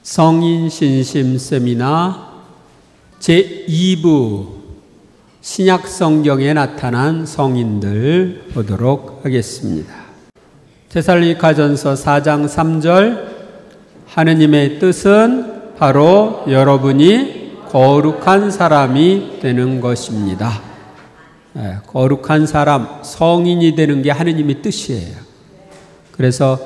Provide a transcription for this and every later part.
성인 신심 세미나 제2부 신약 성경에 나타난 성인들 보도록 하겠습니다. 데살로니가전서 4장 3절 하느님의 뜻은 바로 여러분이 거룩한 사람이 되는 것입니다. 거룩한 사람, 성인이 되는 게 하느님의 뜻이에요. 그래서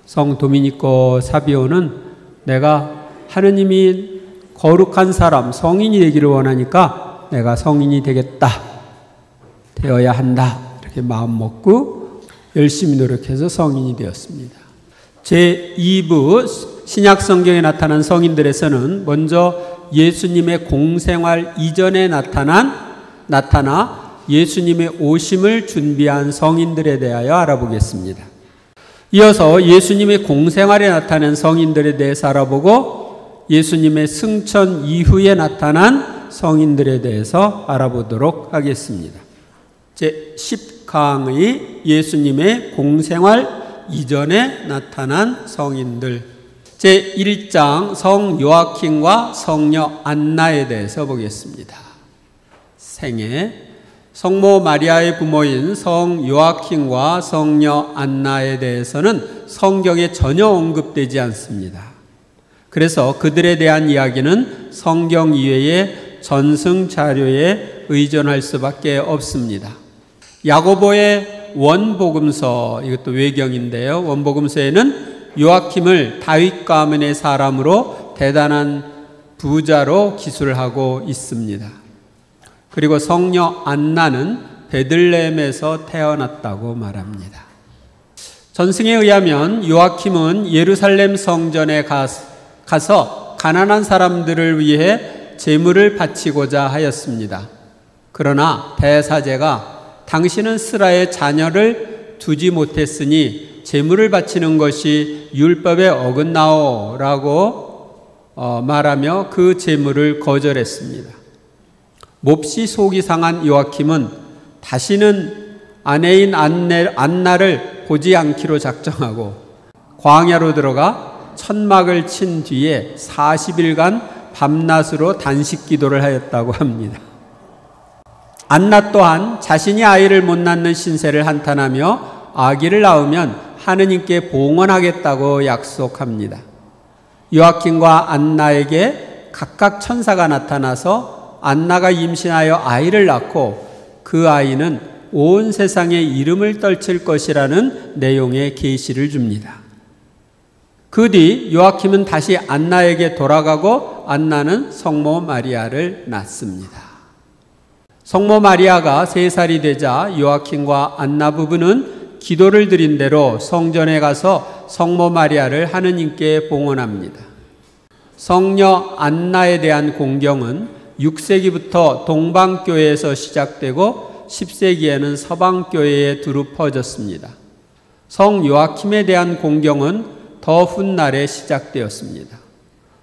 성 도미니코 사비오는 내가 하느님이 거룩한 사람, 성인이 되기를 원하니까 내가 성인이 되어야 한다. 이렇게 마음 먹고 열심히 노력해서 성인이 되었습니다. 제2부 신약 성경에 나타난 성인들에서는 먼저 예수님의 공생활 이전에 나타나 예수님의 오심을 준비한 성인들에 대하여 알아보겠습니다. 이어서 예수님의 공생활에 나타난 성인들에 대해서 알아보고 예수님의 승천 이후에 나타난 성인들에 대해서 알아보도록 하겠습니다. 제10강의 예수님의 공생활 이전에 나타난 성인들, 제1장 성 요아킨과 성녀 안나에 대해서 보겠습니다. 생애 성모 마리아의 부모인 성 요아킨과 성녀 안나에 대해서는 성경에 전혀 언급되지 않습니다. 그래서 그들에 대한 이야기는 성경 이외의 전승 자료에 의존할 수밖에 없습니다. 야고보의 원복음서, 이것도 외경인데요. 원복음서에는 요아킴을 다윗 가문의 사람으로 대단한 부자로 기술하고 있습니다. 그리고 성녀 안나는 베들레헴에서 태어났다고 말합니다. 전승에 의하면 요아킴은 예루살렘 성전에 가서 가난한 사람들을 위해 제물을 바치고자 하였습니다. 그러나 대사제가 당신은 스라의 자녀를 두지 못했으니 제물을 바치는 것이 율법에 어긋나오라고 말하며 그 제물을 거절했습니다. 몹시 속이 상한 요아킴은 다시는 아내인 안나를 보지 않기로 작정하고 광야로 들어가 천막을 친 뒤에 40일간 밤낮으로 단식 기도를 하였다고 합니다. 안나 또한 자신이 아이를 못 낳는 신세를 한탄하며 아기를 낳으면 하느님께 봉헌하겠다고 약속합니다. 요아킴과 안나에게 각각 천사가 나타나서 안나가 임신하여 아이를 낳고 그 아이는 온 세상에 이름을 떨칠 것이라는 내용의 계시를 줍니다. 그 뒤 요아킴은 다시 안나에게 돌아가고 안나는 성모 마리아를 낳습니다. 성모 마리아가 3살이 되자 요아킴과 안나 부부는 기도를 드린 대로 성전에 가서 성모 마리아를 하느님께 봉헌합니다. 성녀 안나에 대한 공경은 6세기부터 동방교회에서 시작되고 10세기에는 서방교회에 두루 퍼졌습니다. 성 요아킴에 대한 공경은 더 훗날에 시작되었습니다.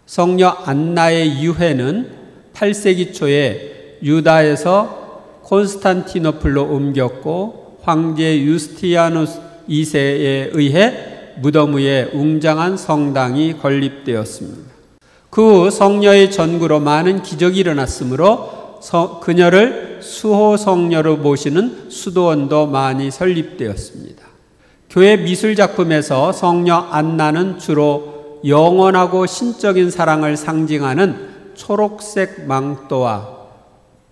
성녀 안나의 유해는 8세기 초에 유다에서 콘스탄티노플로 옮겼고 황제 유스티아누스 2세에 의해 무덤 위에 웅장한 성당이 건립되었습니다. 그 후 성녀의 전구로 많은 기적이 일어났으므로 그녀를 수호 성녀로 모시는 수도원도 많이 설립되었습니다. 교회 미술 작품에서 성녀 안나는 주로 영원하고 신적인 사랑을 상징하는 초록색 망토와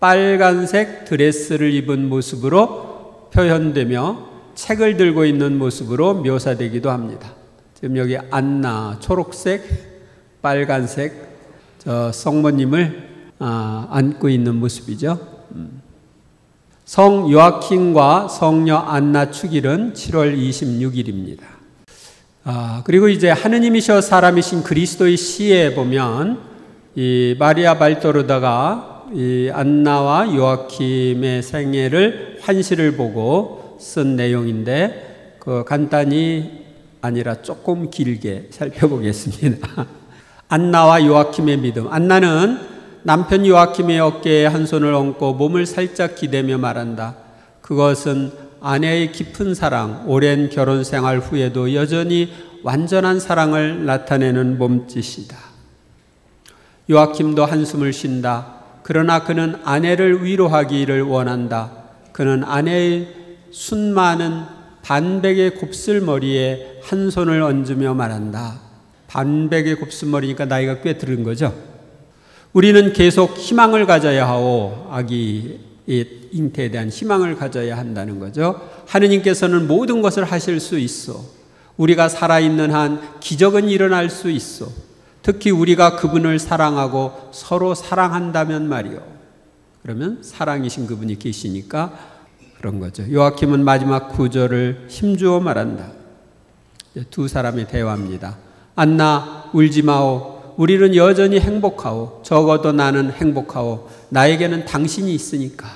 빨간색 드레스를 입은 모습으로 표현되며 책을 들고 있는 모습으로 묘사되기도 합니다. 지금 여기 안나 초록색, 빨간색 성모님을 안고 있는 모습이죠. 성 요아킴과 성녀 안나 축일은 7월 26일입니다. 그리고 이제 하느님이셔 사람이신 그리스도의 시에 보면 이 마리아 발도르다가 이 안나와 요아킴의 생애를 환시를 보고 쓴 내용인데 간단히 아니라 조금 길게 살펴보겠습니다. 안나와 요아킴의 믿음. 안나는 남편 요아킴의 어깨에 한 손을 얹고 몸을 살짝 기대며 말한다. 그것은 아내의 깊은 사랑, 오랜 결혼 생활 후에도 여전히 완전한 사랑을 나타내는 몸짓이다. 요아킴도 한숨을 쉰다. 그러나 그는 아내를 위로하기를 원한다. 그는 아내의 순 많은 반백의 곱슬머리에 한 손을 얹으며 말한다. 반백의 곱슬머리니까 나이가 꽤 들은 거죠. 우리는 계속 희망을 가져야 하고 아기의 잉태에 대한 희망을 가져야 한다는 거죠. 하느님께서는 모든 것을 하실 수 있어. 우리가 살아있는 한 기적은 일어날 수 있어. 특히 우리가 그분을 사랑하고 서로 사랑한다면 말이요. 그러면 사랑이신 그분이 계시니까 그런 거죠. 요아킴은 마지막 구절을 힘주어 말한다. 두 사람의 대화입니다. 안나 울지 마오. 우리는 여전히 행복하오. 적어도 나는 행복하오. 나에게는 당신이 있으니까.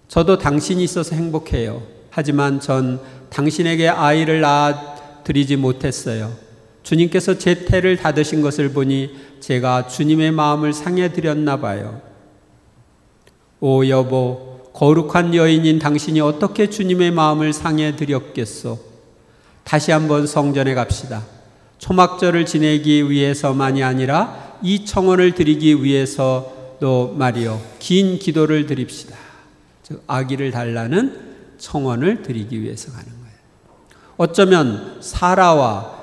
저도 당신이 있어서 행복해요. 하지만 전 당신에게 아이를 낳아드리지 못했어요. 주님께서 제 태를 닫으신 것을 보니 제가 주님의 마음을 상해드렸나 봐요. 오 여보, 거룩한 여인인 당신이 어떻게 주님의 마음을 상해드렸겠소? 다시 한번 성전에 갑시다. 초막절을 지내기 위해서만이 아니라 이 청혼을 드리기 위해서도 말이요, 긴 기도를 드립시다. 즉 아기를 달라는 청혼을 드리기 위해서 가는 거예요. 어쩌면 사라와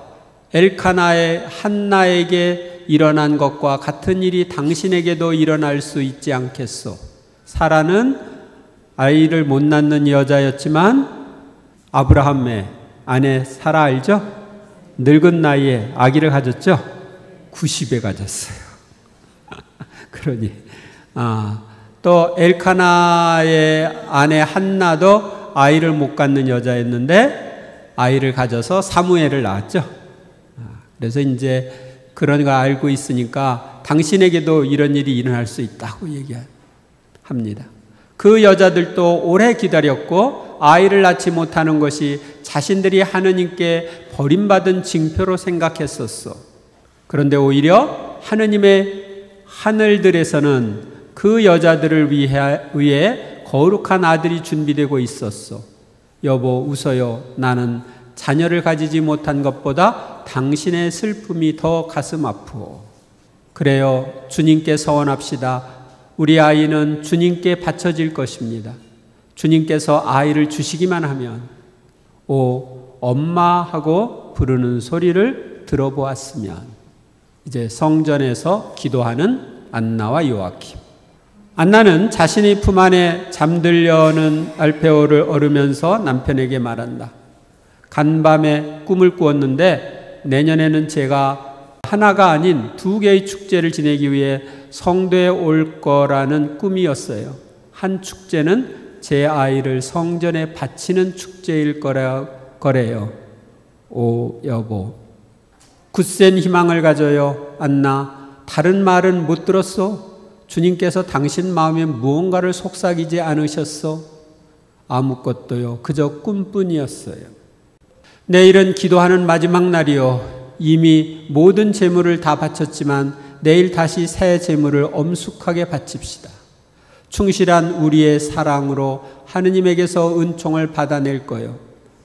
엘카나의 한나에게 일어난 것과 같은 일이 당신에게도 일어날 수 있지 않겠소? 사라는 아이를 못 낳는 여자였지만 아브라함의 아내 사라 알죠? 늙은 나이에 아기를 가졌죠? 90에 가졌어요. 그러니 또 엘카나의 아내 한나도 아이를 못 갖는 여자였는데 아이를 가져서 사무엘을 낳았죠. 그래서 이제 그런 걸 알고 있으니까 당신에게도 이런 일이 일어날 수 있다고 얘기합니다. 그 여자들도 오래 기다렸고 아이를 낳지 못하는 것이 자신들이 하느님께 버림받은 징표로 생각했었어. 그런데 오히려 하느님의 하늘들에서는 그 여자들을 위해 거룩한 아들이 준비되고 있었어. 여보 웃어요. 나는 자녀를 가지지 못한 것보다 당신의 슬픔이 더 가슴 아프오. 그래요. 주님께 서원합시다. 우리 아이는 주님께 바쳐질 것입니다. 주님께서 아이를 주시기만 하면 오 엄마 하고 부르는 소리를 들어보았으면. 이제 성전에서 기도하는 안나와 요아킴. 안나는 자신의 품 안에 잠들려는 알페오를 얻으면서 남편에게 말한다. 간밤에 꿈을 꾸었는데 내년에는 제가 하나가 아닌 2개의 축제를 지내기 위해 성도에 올 거라는 꿈이었어요. 한 축제는 제 아이를 성전에 바치는 축제일 거래요. 오 여보, 굳센 희망을 가져요. 안나, 다른 말은 못 들었어? 주님께서 당신 마음에 무언가를 속삭이지 않으셨어? 아무것도요. 그저 꿈뿐이었어요. 내일은 기도하는 마지막 날이요. 이미 모든 재물을 다 바쳤지만 내일 다시 새 재물을 엄숙하게 바칩시다. 충실한 우리의 사랑으로 하느님에게서 은총을 받아낼 거요.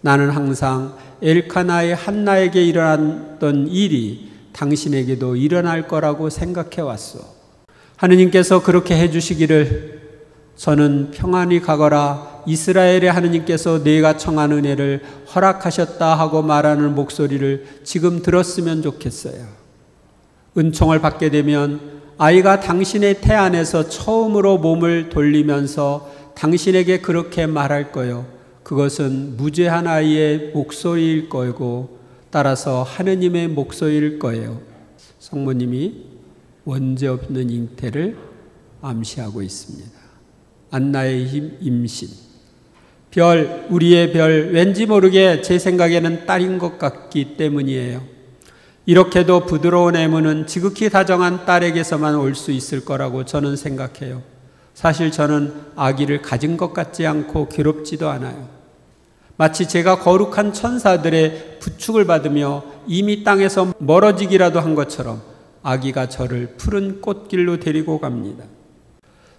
나는 항상 엘카나의 한나에게 일어났던 일이 당신에게도 일어날 거라고 생각해 왔어. 하느님께서 그렇게 해주시기를 저는 평안히 가거라. 이스라엘의 하느님께서 내가 청한 은혜를 허락하셨다 하고 말하는 목소리를 지금 들었으면 좋겠어요. 은총을 받게 되면 아이가 당신의 태 안에서 처음으로 몸을 돌리면서 당신에게 그렇게 말할 거요. 그것은 무죄한 아이의 목소리일 거고 따라서 하느님의 목소리일 거예요. 성모님이 원죄 없는 잉태를 암시하고 있습니다. 안나의 임신. 별, 우리의 별, 왠지 모르게 제 생각에는 딸인 것 같기 때문이에요. 이렇게도 부드러운 애무는 지극히 다정한 딸에게서만 올 수 있을 거라고 저는 생각해요. 사실 저는 아기를 가진 것 같지 않고 괴롭지도 않아요. 마치 제가 거룩한 천사들의 부축을 받으며 이미 땅에서 멀어지기라도 한 것처럼 아기가 저를 푸른 꽃길로 데리고 갑니다.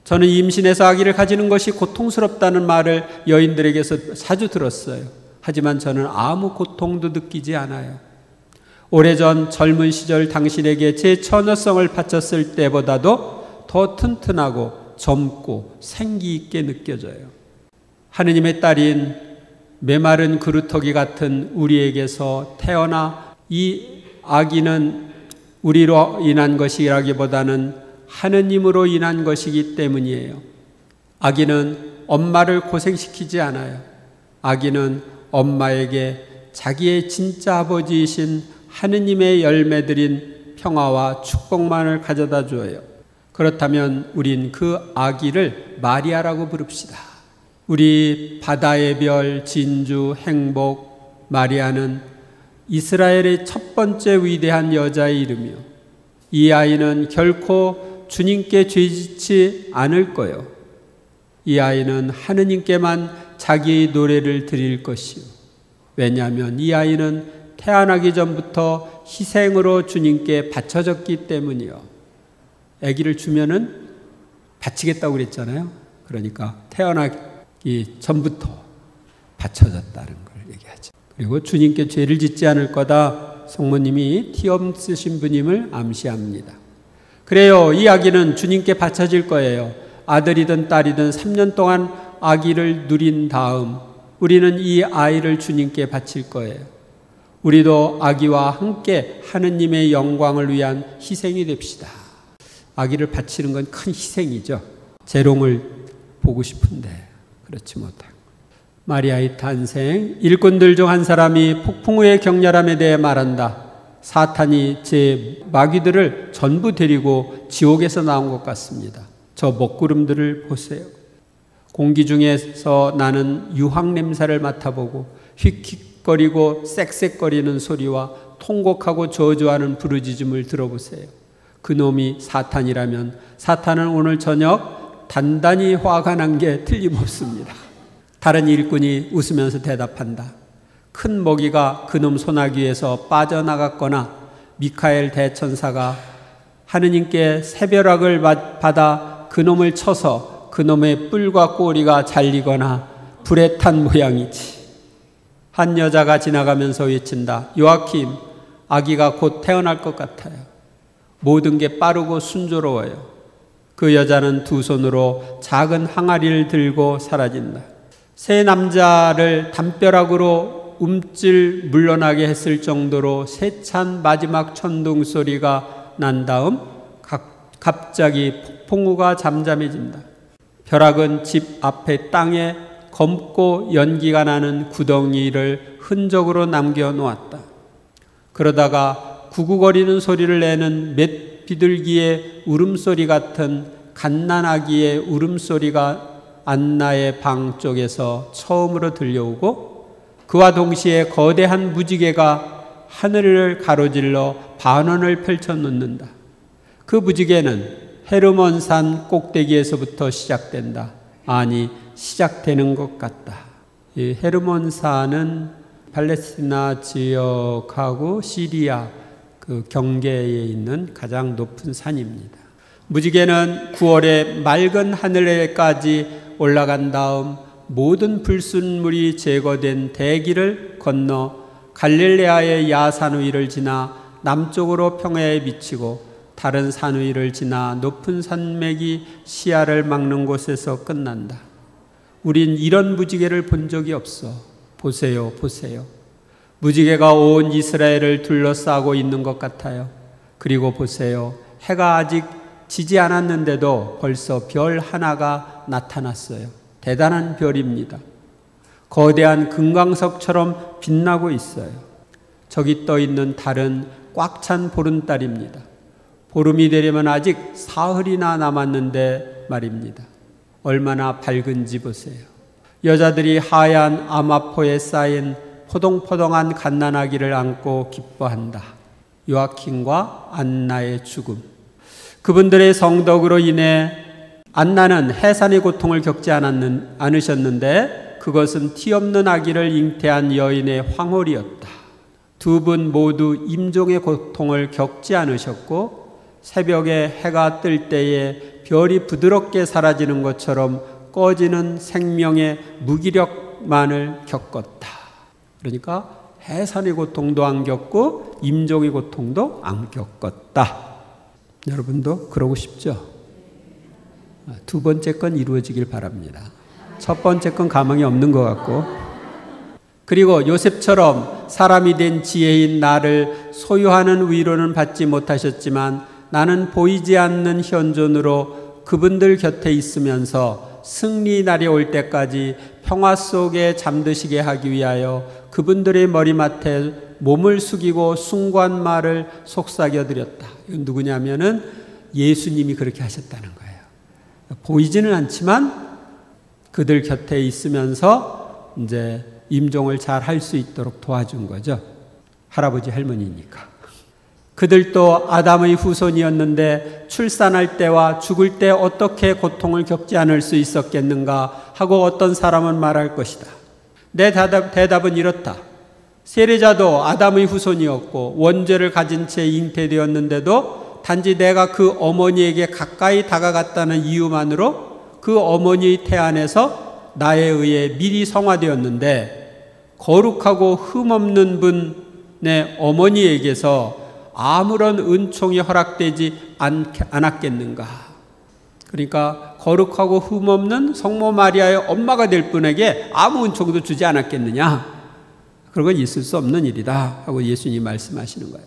저는 임신해서 아기를 가지는 것이 고통스럽다는 말을 여인들에게서 자주 들었어요. 하지만 저는 아무 고통도 느끼지 않아요. 오래전 젊은 시절 당신에게 제 처녀성을 바쳤을 때보다도 더 튼튼하고 젊고 생기 있게 느껴져요. 하느님의 딸인 메마른 그루터기 같은 우리에게서 태어나 이 아기는 우리로 인한 것이라기보다는 하느님으로 인한 것이기 때문이에요. 아기는 엄마를 고생시키지 않아요. 아기는 엄마에게 자기의 진짜 아버지이신 하느님의 열매들인 평화와 축복만을 가져다 줘요. 그렇다면 우린 그 아기를 마리아라고 부릅시다. 우리 바다의 별, 진주, 행복, 마리아는 이스라엘의 첫 번째 위대한 여자의 이름이요. 이 아이는 결코 주님께 죄짓지 않을 거요. 이 아이는 하느님께만 자기의 노래를 드릴 것이요. 왜냐하면 이 아이는 태어나기 전부터 희생으로 주님께 바쳐졌기 때문이요. 아기를 주면은 바치겠다고 그랬잖아요. 그러니까 태어나기 전부터 바쳐졌다는 걸 얘기하죠. 그리고 주님께 죄를 짓지 않을 거다. 성모님이 티 없으신 분임을 암시합니다. 그래요. 이 아기는 주님께 바쳐질 거예요. 아들이든 딸이든 3년 동안 아기를 누린 다음 우리는 이 아이를 주님께 바칠 거예요. 우리도 아기와 함께 하느님의 영광을 위한 희생이 됩시다. 아기를 바치는 건 큰 희생이죠. 재롱을 보고 싶은데 그렇지 못하고. 마리아의 탄생. 일꾼들 중 한 사람이 폭풍 후의 격렬함에 대해 말한다. 사탄이 제 마귀들을 전부 데리고 지옥에서 나온 것 같습니다. 저 먹구름들을 보세요. 공기 중에서 나는 유황 냄새를 맡아보고 휙휙거리고 쌕쌕거리는 소리와 통곡하고 저주하는 부르짖음을 들어보세요. 그놈이 사탄이라면 사탄은 오늘 저녁 단단히 화가 난 게 틀림없습니다. 다른 일꾼이 웃으면서 대답한다. 큰 먹이가 그놈 소나기에서 빠져나갔거나 미카엘 대천사가 하느님께 새벼락을 받아 그놈을 쳐서 그놈의 뿔과 꼬리가 잘리거나 불에 탄 모양이지. 한 여자가 지나가면서 외친다. 요아킴, 아기가 곧 태어날 것 같아요. 모든 게 빠르고 순조로워요. 그 여자는 두 손으로 작은 항아리를 들고 사라진다. 새 남자를 담벼락으로 움찔 물러나게 했을 정도로 세찬 마지막 천둥 소리가 난 다음 갑자기 폭풍우가 잠잠해진다. 벼락은 집 앞에 땅에 검고 연기가 나는 구덩이를 흔적으로 남겨놓았다. 그러다가 구구거리는 소리를 내는 맷 비둘기의 울음소리 같은 갓난아기의 울음소리가 안나의 방 쪽에서 처음으로 들려오고 그와 동시에 거대한 무지개가 하늘을 가로질러 반원을 펼쳐놓는다. 그 무지개는 헤르몬산 꼭대기에서부터 시작된다. 아니, 시작되는 것 같다. 이 헤르몬산은 팔레스티나 지역하고 시리아 그 경계에 있는 가장 높은 산입니다. 무지개는 9월에 맑은 하늘에까지 올라간 다음 모든 불순물이 제거된 대기를 건너 갈릴레아의 야산 위를 지나 남쪽으로 평야에 미치고 다른 산 위를 지나 높은 산맥이 시야를 막는 곳에서 끝난다. 우린 이런 무지개를 본 적이 없어. 보세요, 보세요. 무지개가 온 이스라엘을 둘러싸고 있는 것 같아요. 그리고 보세요. 해가 아직 지지 않았는데도 벌써 별 하나가 나타났어요. 대단한 별입니다. 거대한 금광석처럼 빛나고 있어요. 저기 떠 있는 달은 꽉 찬 보름달입니다. 보름이 되려면 아직 사흘이나 남았는데 말입니다. 얼마나 밝은지 보세요. 여자들이 하얀 아마포에 쌓인 포동포동한 갓난아기를 안고 기뻐한다. 요아킨과 안나의 죽음. 그분들의 성덕으로 인해 안나는 해산의 고통을 겪지 않으셨는데 그것은 티 없는 아기를 잉태한 여인의 황홀이었다. 두 분 모두 임종의 고통을 겪지 않으셨고 새벽에 해가 뜰 때에 별이 부드럽게 사라지는 것처럼 꺼지는 생명의 무기력만을 겪었다. 그러니까 해산의 고통도 안 겪고 임종의 고통도 안 겪었다. 여러분도 그러고 싶죠? 두 번째 건 이루어지길 바랍니다. 첫 번째 건 가망이 없는 것 같고, 그리고 요셉처럼 사람이 된 지혜인 나를 소유하는 위로는 받지 못하셨지만 나는 보이지 않는 현존으로 그분들 곁에 있으면서 승리 날이 올 때까지 평화 속에 잠드시게 하기 위하여 그분들의 머리맡에 몸을 숙이고 숭고한 말을 속삭여드렸다. 이건 누구냐면은 예수님이 그렇게 하셨다는 거예요. 보이지는 않지만 그들 곁에 있으면서 이제 임종을 잘 할 수 있도록 도와준 거죠. 할아버지 할머니니까. 그들도 아담의 후손이었는데 출산할 때와 죽을 때 어떻게 고통을 겪지 않을 수 있었겠는가 하고 어떤 사람은 말할 것이다. 내 대답은 이렇다. 세례자도 아담의 후손이었고 원죄를 가진 채 잉태되었는데도 단지 내가 그 어머니에게 가까이 다가갔다는 이유만으로 그 어머니의 태 안에서 나에 의해 미리 성화되었는데 거룩하고 흠없는 분의 어머니에게서 아무런 은총이 허락되지 않았겠는가. 그러니까 거룩하고 흠없는 성모 마리아의 엄마가 될 분에게 아무 은총도 주지 않았겠느냐. 그런 건 있을 수 없는 일이다 하고 예수님이 말씀하시는 거예요.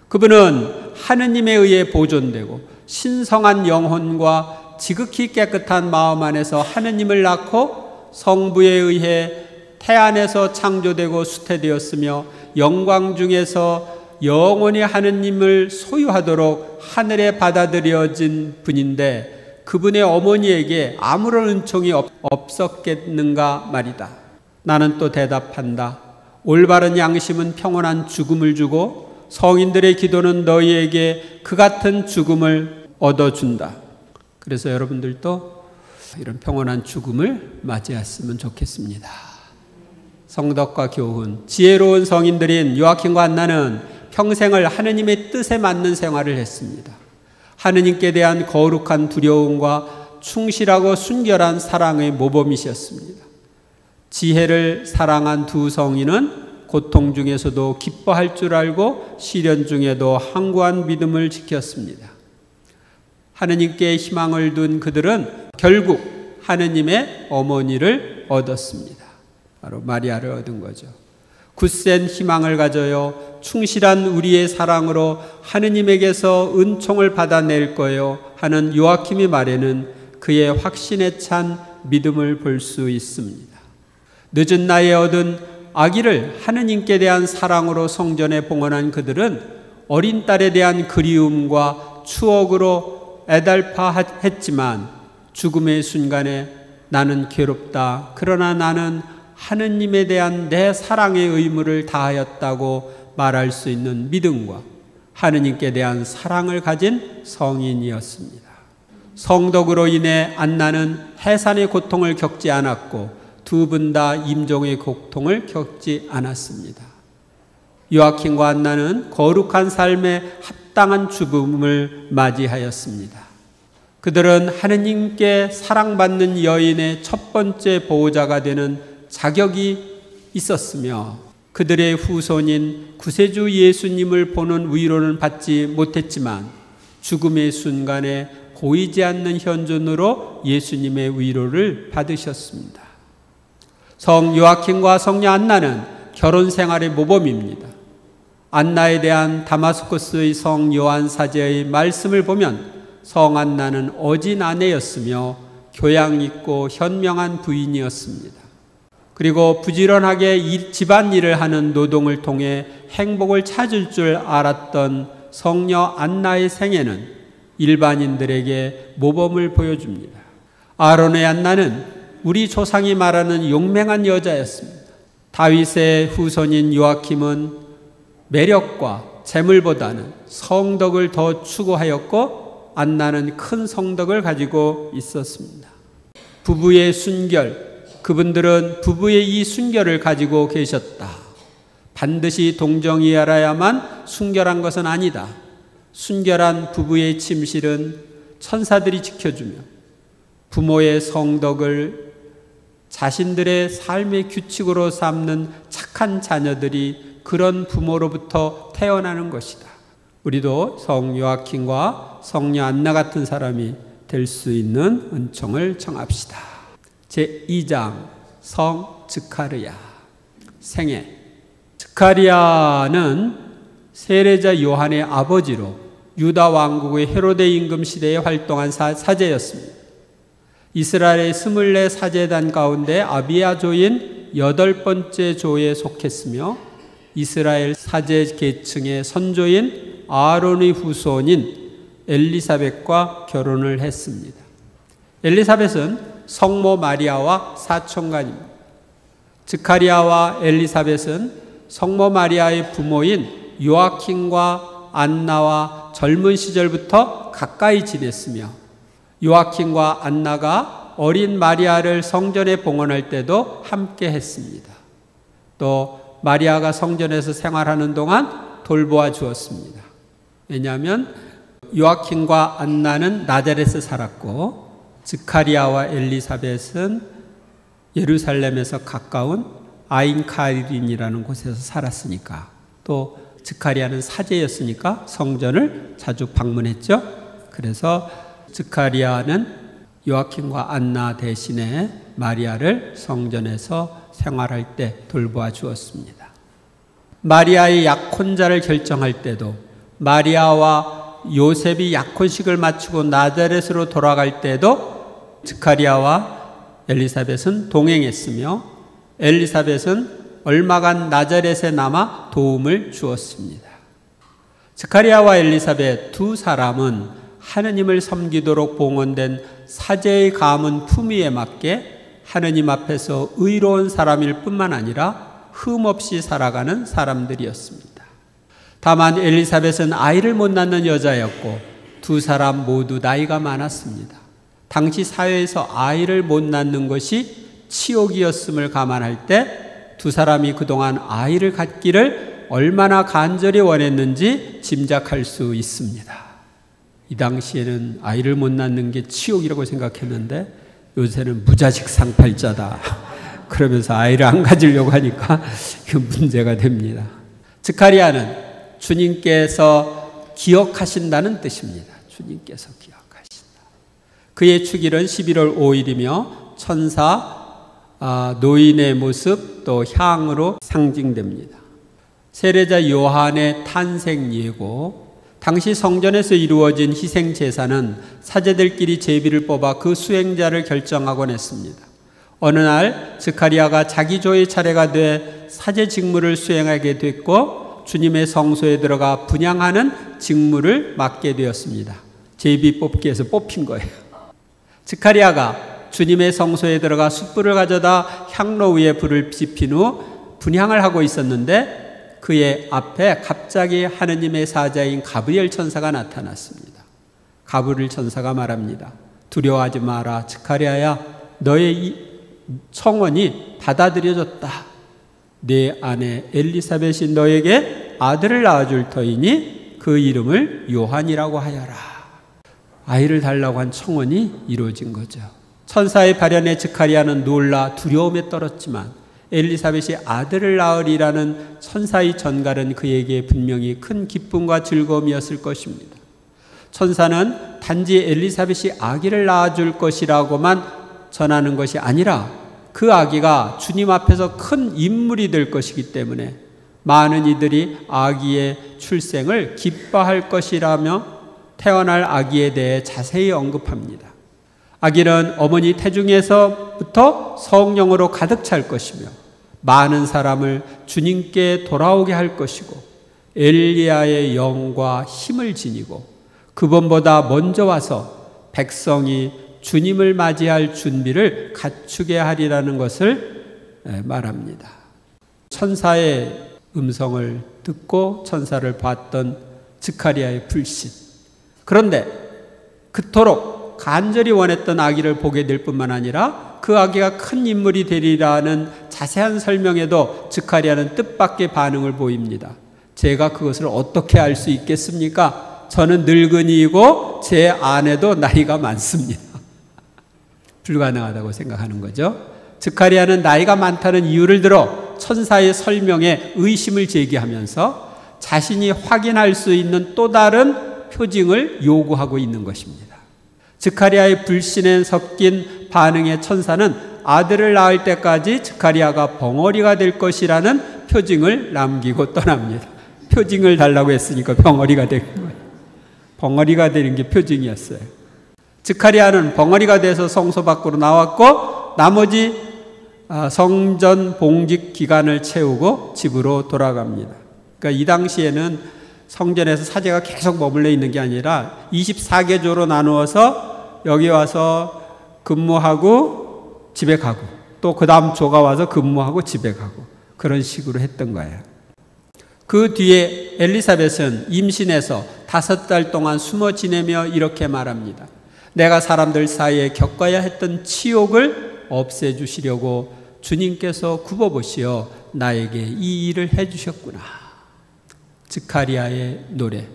그분은 하느님에 의해 보존되고 신성한 영혼과 지극히 깨끗한 마음 안에서 하느님을 낳고 성부에 의해 태 안에서 창조되고 수태되었으며 영광 중에서 영원히 하느님을 소유하도록 하늘에 받아들여진 분인데 그분의 어머니에게 아무런 은총이 없었겠는가 말이다. 나는 또 대답한다. 올바른 양심은 평온한 죽음을 주고 성인들의 기도는 너희에게 그 같은 죽음을 얻어준다. 그래서 여러분들도 이런 평온한 죽음을 맞이했으면 좋겠습니다. 성덕과 교훈, 지혜로운 성인들인 요아킴과 안나는 평생을 하느님의 뜻에 맞는 생활을 했습니다. 하느님께 대한 거룩한 두려움과 충실하고 순결한 사랑의 모범이셨습니다. 지혜를 사랑한 두 성인은 고통 중에서도 기뻐할 줄 알고 시련 중에도 항구한 믿음을 지켰습니다. 하느님께 희망을 둔 그들은 결국 하느님의 어머니를 얻었습니다. 바로 마리아를 얻은 거죠. 굳센 희망을 가져요. 충실한 우리의 사랑으로 하느님에게서 은총을 받아낼 거예요 하는 요아킴의 말에는 그의 확신에 찬 믿음을 볼 수 있습니다. 늦은 나이에 얻은 아기를 하느님께 대한 사랑으로 성전에 봉헌한 그들은 어린 딸에 대한 그리움과 추억으로 애달파했지만 죽음의 순간에 나는 괴롭다. 그러나 나는 하느님에 대한 내 사랑의 의무를 다하였다고 말할 수 있는 믿음과 하느님께 대한 사랑을 가진 성인이었습니다. 성덕으로 인해 안나는 해산의 고통을 겪지 않았고 두 분 다 임종의 고통을 겪지 않았습니다. 요아킴과 안나는 거룩한 삶에 합당한 죽음을 맞이하였습니다. 그들은 하느님께 사랑받는 여인의 첫 번째 보호자가 되는 자격이 있었으며 그들의 후손인 구세주 예수님을 보는 위로는 받지 못했지만 죽음의 순간에 보이지 않는 현존으로 예수님의 위로를 받으셨습니다. 성 요아킴과 성녀 안나는 결혼 생활의 모범입니다. 안나에 대한 다마스쿠스의 성 요한 사제의 말씀을 보면 성 안나는 어진 아내였으며 교양 있고 현명한 부인이었습니다. 그리고 부지런하게 집안일을 하는 노동을 통해 행복을 찾을 줄 알았던 성녀 안나의 생애는 일반인들에게 모범을 보여줍니다. 아론의 안나는 우리 조상이 말하는 용맹한 여자였습니다. 다윗의 후손인 요아킴은 매력과 재물보다는 성덕을 더 추구하였고 안나는 큰 성덕을 가지고 있었습니다. 부부의 순결, 그분들은 부부의 이 순결을 가지고 계셨다. 반드시 동정이어야만 순결한 것은 아니다. 순결한 부부의 침실은 천사들이 지켜주며 부모의 성덕을 자신들의 삶의 규칙으로 삼는 착한 자녀들이 그런 부모로부터 태어나는 것이다. 우리도 성 요아킨과 성녀 안나 같은 사람이 될 수 있는 은총을 청합시다. 제2장 성 즈카르야 생애. 즈카리야는 세례자 요한의 아버지로 유다 왕국의 헤로데 임금 시대에 활동한 사제였습니다. 이스라엘의 24 사제단 가운데 아비야 조인 8번째 조에 속했으며 이스라엘 사제 계층의 선조인 아론의 후손인 엘리사벳과 결혼을 했습니다. 엘리사벳은 성모 마리아와 사촌간입니다. 즈카리야와 엘리사벳은 성모 마리아의 부모인 요아킨과 안나와 젊은 시절부터 가까이 지냈으며 요아킨과 안나가 어린 마리아를 성전에 봉헌할 때도 함께 했습니다. 또 마리아가 성전에서 생활하는 동안 돌보아 주었습니다. 왜냐하면 요아킨과 안나는 나자렛에 살았고 즈카리야와 엘리사벳은 예루살렘에서 가까운 아인카린이라는 곳에서 살았으니까, 또 즈카리야는 사제였으니까 성전을 자주 방문했죠. 그래서 즈카리야는 요아킨과 안나 대신에 마리아를 성전에서 생활할 때 돌보아 주었습니다. 마리아의 약혼자를 결정할 때도 마리아와 요셉이 약혼식을 마치고 나자렛으로 돌아갈 때도 즈카리야와 엘리사벳은 동행했으며 엘리사벳은 얼마간 나자렛에 남아 도움을 주었습니다. 즈카리야와 엘리사벳 두 사람은 하느님을 섬기도록 봉헌된 사제의 가문 품위에 맞게 하느님 앞에서 의로운 사람일 뿐만 아니라 흠없이 살아가는 사람들이었습니다. 다만 엘리사벳은 아이를 못 낳는 여자였고 두 사람 모두 나이가 많았습니다. 당시 사회에서 아이를 못 낳는 것이 치욕이었음을 감안할 때 두 사람이 그동안 아이를 갖기를 얼마나 간절히 원했는지 짐작할 수 있습니다. 이 당시에는 아이를 못 낳는 게 치욕이라고 생각했는데 요새는 무자식 상팔자다 그러면서 아이를 안 가지려고 하니까 그 문제가 됩니다. 즈카리야는 주님께서 기억하신다는 뜻입니다. 주님께서 기억하신다. 그의 축일은 11월 5일이며 천사 노인의 모습 또 향으로 상징됩니다. 세례자 요한의 탄생 예고, 당시 성전에서 이루어진 희생 제사는 사제들끼리 제비를 뽑아 그 수행자를 결정하곤 했습니다. 어느 날 즈카리야가 자기 조의 차례가 돼 사제 직무를 수행하게 됐고 주님의 성소에 들어가 분향하는 직무를 맡게 되었습니다. 제비 뽑기에서 뽑힌 거예요. 즈카리야가 주님의 성소에 들어가 숯불을 가져다 향로 위에 불을 지핀 후 분향을 하고 있었는데 그의 앞에 갑자기 하느님의 사자인 가브리엘 천사가 나타났습니다. 가브리엘 천사가 말합니다. 두려워하지 마라. 즈카리야야, 너의 이 청원이 받아들여졌다. 내 아내 엘리사벳이 너에게 아들을 낳아줄 터이니 그 이름을 요한이라고 하여라. 아이를 달라고 한 청원이 이루어진 거죠. 천사의 발현에 즈카리야는 놀라 두려움에 떨었지만 엘리사벳이 아들을 낳으리라는 천사의 전갈은 그에게 분명히 큰 기쁨과 즐거움이었을 것입니다. 천사는 단지 엘리사벳이 아기를 낳아줄 것이라고만 전하는 것이 아니라 그 아기가 주님 앞에서 큰 인물이 될 것이기 때문에 많은 이들이 아기의 출생을 기뻐할 것이라며 태어날 아기에 대해 자세히 언급합니다. 아기는 어머니 태중에서부터 성령으로 가득 찰 것이며 많은 사람을 주님께 돌아오게 할 것이고 엘리야의 영과 힘을 지니고 그분보다 먼저 와서 백성이 주님을 맞이할 준비를 갖추게 하리라는 것을 말합니다. 천사의 음성을 듣고 천사를 봤던 즈카리야의 불신. 그런데 그토록 간절히 원했던 아기를 보게 될 뿐만 아니라 그 아기가 큰 인물이 되리라는 자세한 설명에도 즈카리야는 뜻밖의 반응을 보입니다. 제가 그것을 어떻게 알 수 있겠습니까? 저는 늙은이이고 제 아내도 나이가 많습니다. 불가능하다고 생각하는 거죠. 스가랴는 나이가 많다는 이유를 들어 천사의 설명에 의심을 제기하면서 자신이 확인할 수 있는 또 다른 표징을 요구하고 있는 것입니다. 스가랴의 불신에 섞인 반응의 천사는 아들을 낳을 때까지 스가랴가 벙어리가 될 것이라는 표징을 남기고 떠납니다. 표징을 달라고 했으니까 벙어리가 된 거예요. 벙어리가 되는 게 표징이었어요. 스가랴는 벙어리가 돼서 성소 밖으로 나왔고 나머지 성전 봉직 기간을 채우고 집으로 돌아갑니다. 그러니까 이 당시에는 성전에서 사제가 계속 머물러 있는 게 아니라 24개조로 나누어서 여기 와서 근무하고 집에 가고 또 그 다음 조가 와서 근무하고 집에 가고 그런 식으로 했던 거예요. 그 뒤에 엘리사벳은 임신해서 5달 동안 숨어 지내며 이렇게 말합니다. 내가 사람들 사이에 겪어야 했던 치욕을 없애주시려고 주님께서 굽어보시어 나에게 이 일을 해주셨구나. 스가랴의 노래.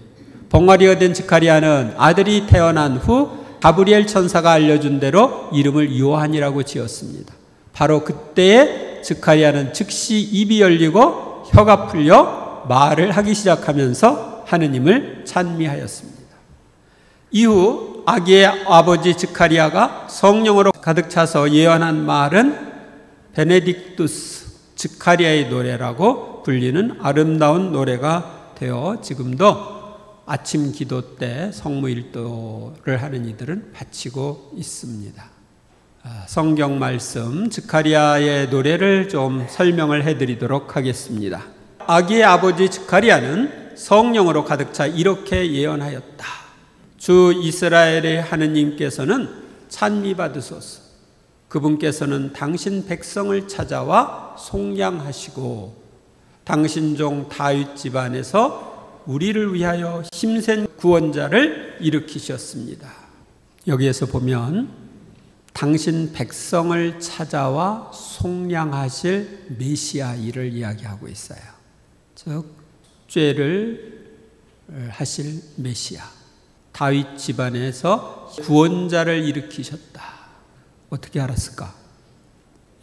벙어리가 된 스가랴는 아들이 태어난 후 가브리엘 천사가 알려준 대로 이름을 요한이라고 지었습니다. 바로 그때에 스가랴는 즉시 입이 열리고 혀가 풀려 말을 하기 시작하면서 하느님을 찬미하였습니다. 이후 아기의 아버지 스가랴가 성령으로 가득 차서 예언한 말은 베네딕투스, 스가랴의 노래라고 불리는 아름다운 노래가 되어 지금도 아침 기도 때 성무일도를 하는 이들은 바치고 있습니다. 성경 말씀 스가랴의 노래를 좀 설명을 해드리도록 하겠습니다. 아기의 아버지 스가랴는 성령으로 가득 차 이렇게 예언하였다. 주 이스라엘의 하느님께서는 찬미받으소서. 그분께서는 당신 백성을 찾아와 속량하시고 당신 종 다윗 집안에서 우리를 위하여 힘센 구원자를 일으키셨습니다. 여기에서 보면 당신 백성을 찾아와 속량하실 메시아 일을 이야기하고 있어요. 즉 죄를 하실 메시아, 다윗 집안에서 구원자를 일으키셨다. 어떻게 알았을까?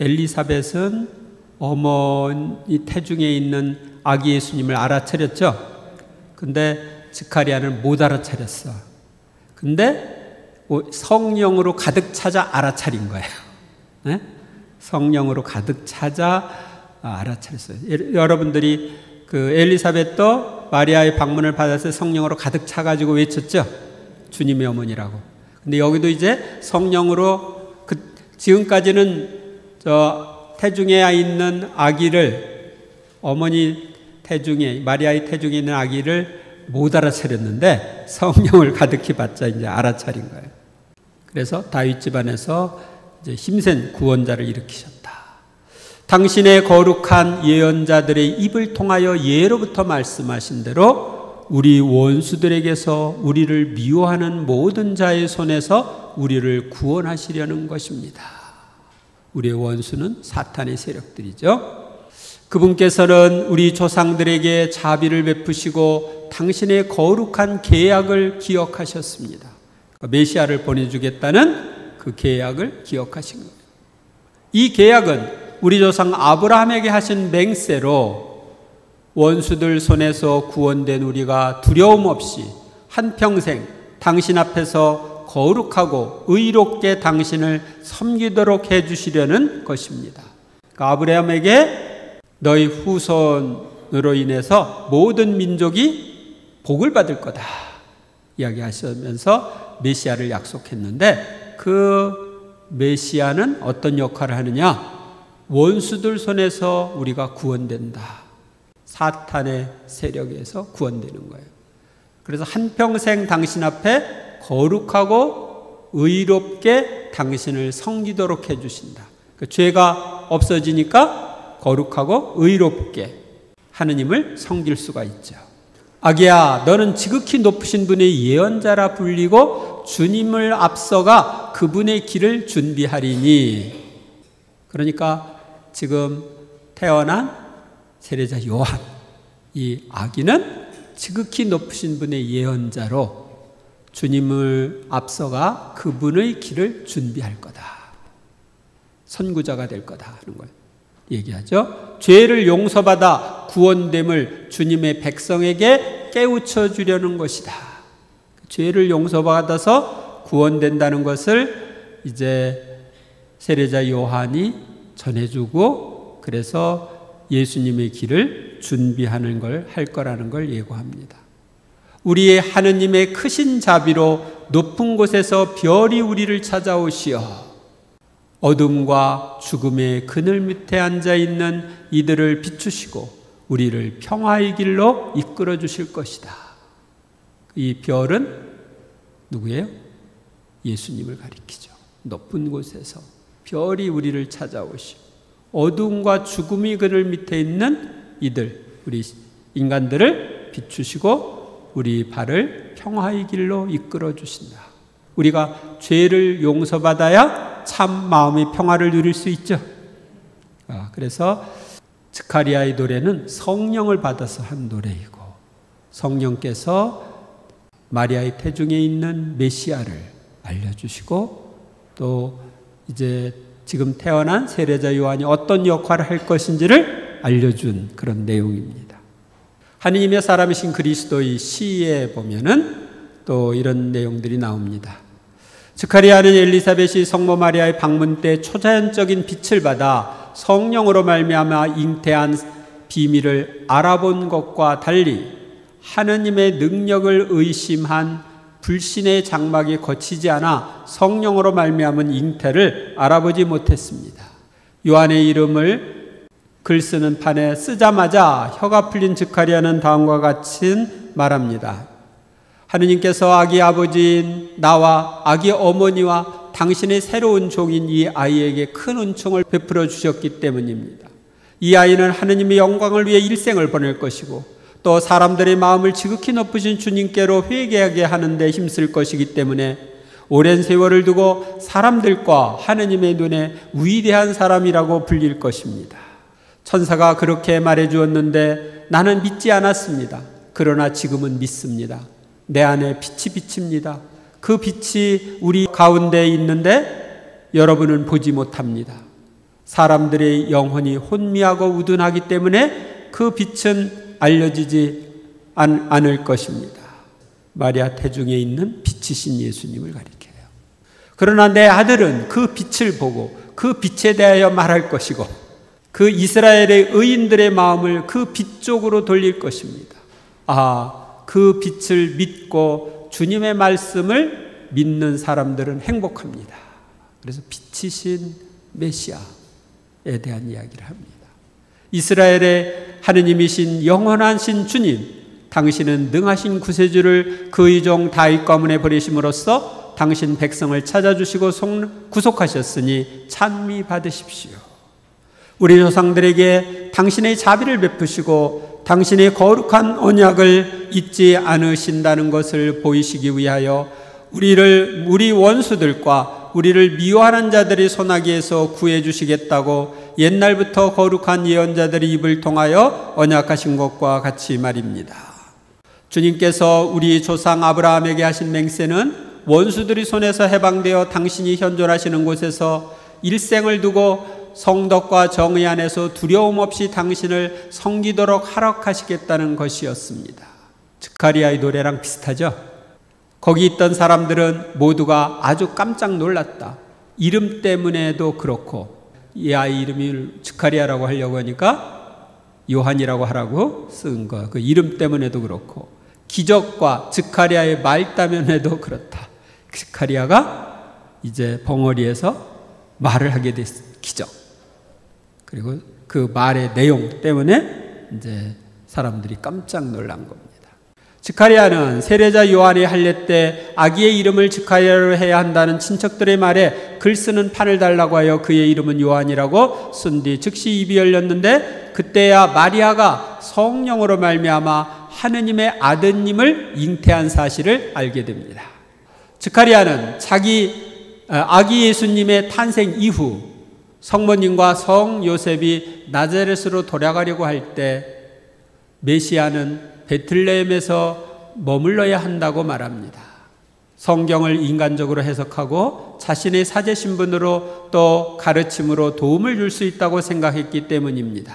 엘리사벳은 어머니 태중에 있는 아기 예수님을 알아차렸죠. 근데 스가랴는 못 알아차렸어. 근데 성령으로 가득 찾아 알아차린 거예요. 네? 성령으로 가득 찾아 알아차렸어요. 여러분들이 그 엘리사벳도 마리아의 방문을 받았을 때 성령으로 가득 차가지고 외쳤죠. 주님의 어머니라고. 근데 여기도 이제 성령으로 지금까지는 저 태중에 있는 아기를 어머니 태중에 마리아의 태중에 있는 아기를 못 알아차렸는데 성령을 가득히 받자 이제 알아차린 거예요. 그래서 다윗 집안에서 이제 힘센 구원자를 일으키셨다. 당신의 거룩한 예언자들의 입을 통하여 예로부터 말씀하신 대로 우리 원수들에게서 우리를 미워하는 모든 자의 손에서 우리를 구원하시려는 것입니다. 우리의 원수는 사탄의 세력들이죠. 그분께서는 우리 조상들에게 자비를 베푸시고 당신의 거룩한 계약을 기억하셨습니다. 메시아를 보내주겠다는 그 계약을 기억하신 거예요. 이 계약은 우리 조상 아브라함에게 하신 맹세로 원수들 손에서 구원된 우리가 두려움 없이 한평생 당신 앞에서 거룩하고 의롭게 당신을 섬기도록 해주시려는 것입니다. 그러니까 아브라함에게 너희 후손으로 인해서 모든 민족이 복을 받을 거다 이야기하시면서 메시아를 약속했는데 그 메시아는 어떤 역할을 하느냐? 원수들 손에서 우리가 구원된다. 사탄의 세력에서 구원되는 거예요. 그래서 한평생 당신 앞에 거룩하고 의롭게 당신을 섬기도록 해주신다. 그 죄가 없어지니까 거룩하고 의롭게 하느님을 섬길 수가 있죠. 아기야, 너는 지극히 높으신 분의 예언자라 불리고 주님을 앞서가 그분의 길을 준비하리니. 그러니까 지금 태어난 세례자 요한, 이 아기는 지극히 높으신 분의 예언자로 주님을 앞서가 그분의 길을 준비할 거다. 선구자가 될 거다 하는 걸 얘기하죠. 죄를 용서받아 구원됨을 주님의 백성에게 깨우쳐 주려는 것이다. 죄를 용서받아서 구원된다는 것을 이제 세례자 요한이 전해주고, 그래서 예수님의 길을 준비하는 걸 할 거라는 걸 예고합니다. 우리의 하느님의 크신 자비로 높은 곳에서 별이 우리를 찾아오시어 어둠과 죽음의 그늘 밑에 앉아 있는 이들을 비추시고 우리를 평화의 길로 이끌어 주실 것이다. 이 별은 누구예요? 예수님을 가리키죠. 높은 곳에서 별이 우리를 찾아오시고 어둠과 죽음의 그늘 밑에 있는 이들, 우리 인간들을 비추시고 우리 발을 평화의 길로 이끌어 주신다. 우리가 죄를 용서받아야 참 마음의 평화를 누릴 수 있죠. 그래서 스가랴의 노래는 성령을 받아서 한 노래이고, 성령께서 마리아의 태중에 있는 메시아를 알려주시고, 또 이제 지금 태어난 세례자 요한이 어떤 역할을 할 것인지를 알려준 그런 내용입니다. 하느님의 사람이신 그리스도의 시에 보면은 또 이런 내용들이 나옵니다. 스가랴는 엘리사벳이 성모 마리아의 방문 때 초자연적인 빛을 받아 성령으로 말미암아 잉태한 비밀을 알아본 것과 달리 하느님의 능력을 의심한 불신의 장막이 거치지 않아 성령으로 말미암은 잉태를 알아보지 못했습니다. 요한의 이름을 글 쓰는 판에 쓰자마자 혀가 풀린 스가랴는 다음과 같이 말합니다. 하느님께서 아기 아버지인 나와 아기 어머니와 당신의 새로운 종인 이 아이에게 큰 은총을 베풀어 주셨기 때문입니다. 이 아이는 하느님의 영광을 위해 일생을 보낼 것이고 또 사람들의 마음을 지극히 높으신 주님께로 회개하게 하는 데 힘쓸 것이기 때문에 오랜 세월을 두고 사람들과 하느님의 눈에 위대한 사람이라고 불릴 것입니다. 천사가 그렇게 말해 주었는데 나는 믿지 않았습니다. 그러나 지금은 믿습니다. 내 안에 빛이 비칩니다. 그 빛이 우리 가운데 있는데 여러분은 보지 못합니다. 사람들의 영혼이 혼미하고 우둔하기 때문에 그 빛은 알려지지 않을 것입니다. 마리아 태중에 있는 빛이신 예수님을 가리켜요. 그러나 내 아들은 그 빛을 보고 그 빛에 대하여 말할 것이고 그 이스라엘의 의인들의 마음을 그 빛 쪽으로 돌릴 것입니다. 그 빛을 믿고 주님의 말씀을 믿는 사람들은 행복합니다. 그래서 빛이신 메시아에 대한 이야기를 합니다. 이스라엘의 하느님이신 영원하신 주님, 당신은 능하신 구세주를 그의 종 다윗 가문에 버리심으로써 당신 백성을 찾아주시고 구속하셨으니 찬미 받으십시오. 우리 조상들에게 당신의 자비를 베푸시고 당신의 거룩한 언약을 잊지 않으신다는 것을 보이시기 위하여 우리 원수들과 우리를 미워하는 자들의 손아귀에서 구해 주시겠다고 옛날부터 거룩한 예언자들의 입을 통하여 언약하신 것과 같이 말입니다. 주님께서 우리 조상 아브라함에게 하신 맹세는 원수들의 손에서 해방되어 당신이 현존하시는 곳에서 일생을 두고 성덕과 정의 안에서 두려움 없이 당신을 섬기도록 허락하시겠다는 것이었습니다. 스가랴의 노래랑 비슷하죠? 거기 있던 사람들은 모두가 아주 깜짝 놀랐다. 이름 때문에도 그렇고, 이 아이 이름을 스가랴라고 하려고 하니까 요한이라고 하라고 쓴 거. 그 이름 때문에도 그렇고, 기적과 스가랴의 말 때문에도 그렇다. 스가랴가 이제 벙어리에서 말을 하게 됐 기적. 그리고 그 말의 내용 때문에 이제 사람들이 깜짝 놀란 겁니다. 스가랴는 세례자 요한의 할례 때 아기의 이름을 스가랴로 해야 한다는 친척들의 말에 글 쓰는 판을 달라고 하여 그의 이름은 요한이라고 쓴 뒤 즉시 입이 열렸는데 그때야 마리아가 성령으로 말미암아 하느님의 아드님을 잉태한 사실을 알게 됩니다. 스가랴는 자기 아기 예수님의 탄생 이후 성모님과 성 요셉이 나자렛으로 돌아가려고 할 때 메시아는 베틀레헴에서 머물러야 한다고 말합니다. 성경을 인간적으로 해석하고 자신의 사제 신분으로 또 가르침으로 도움을 줄 수 있다고 생각했기 때문입니다.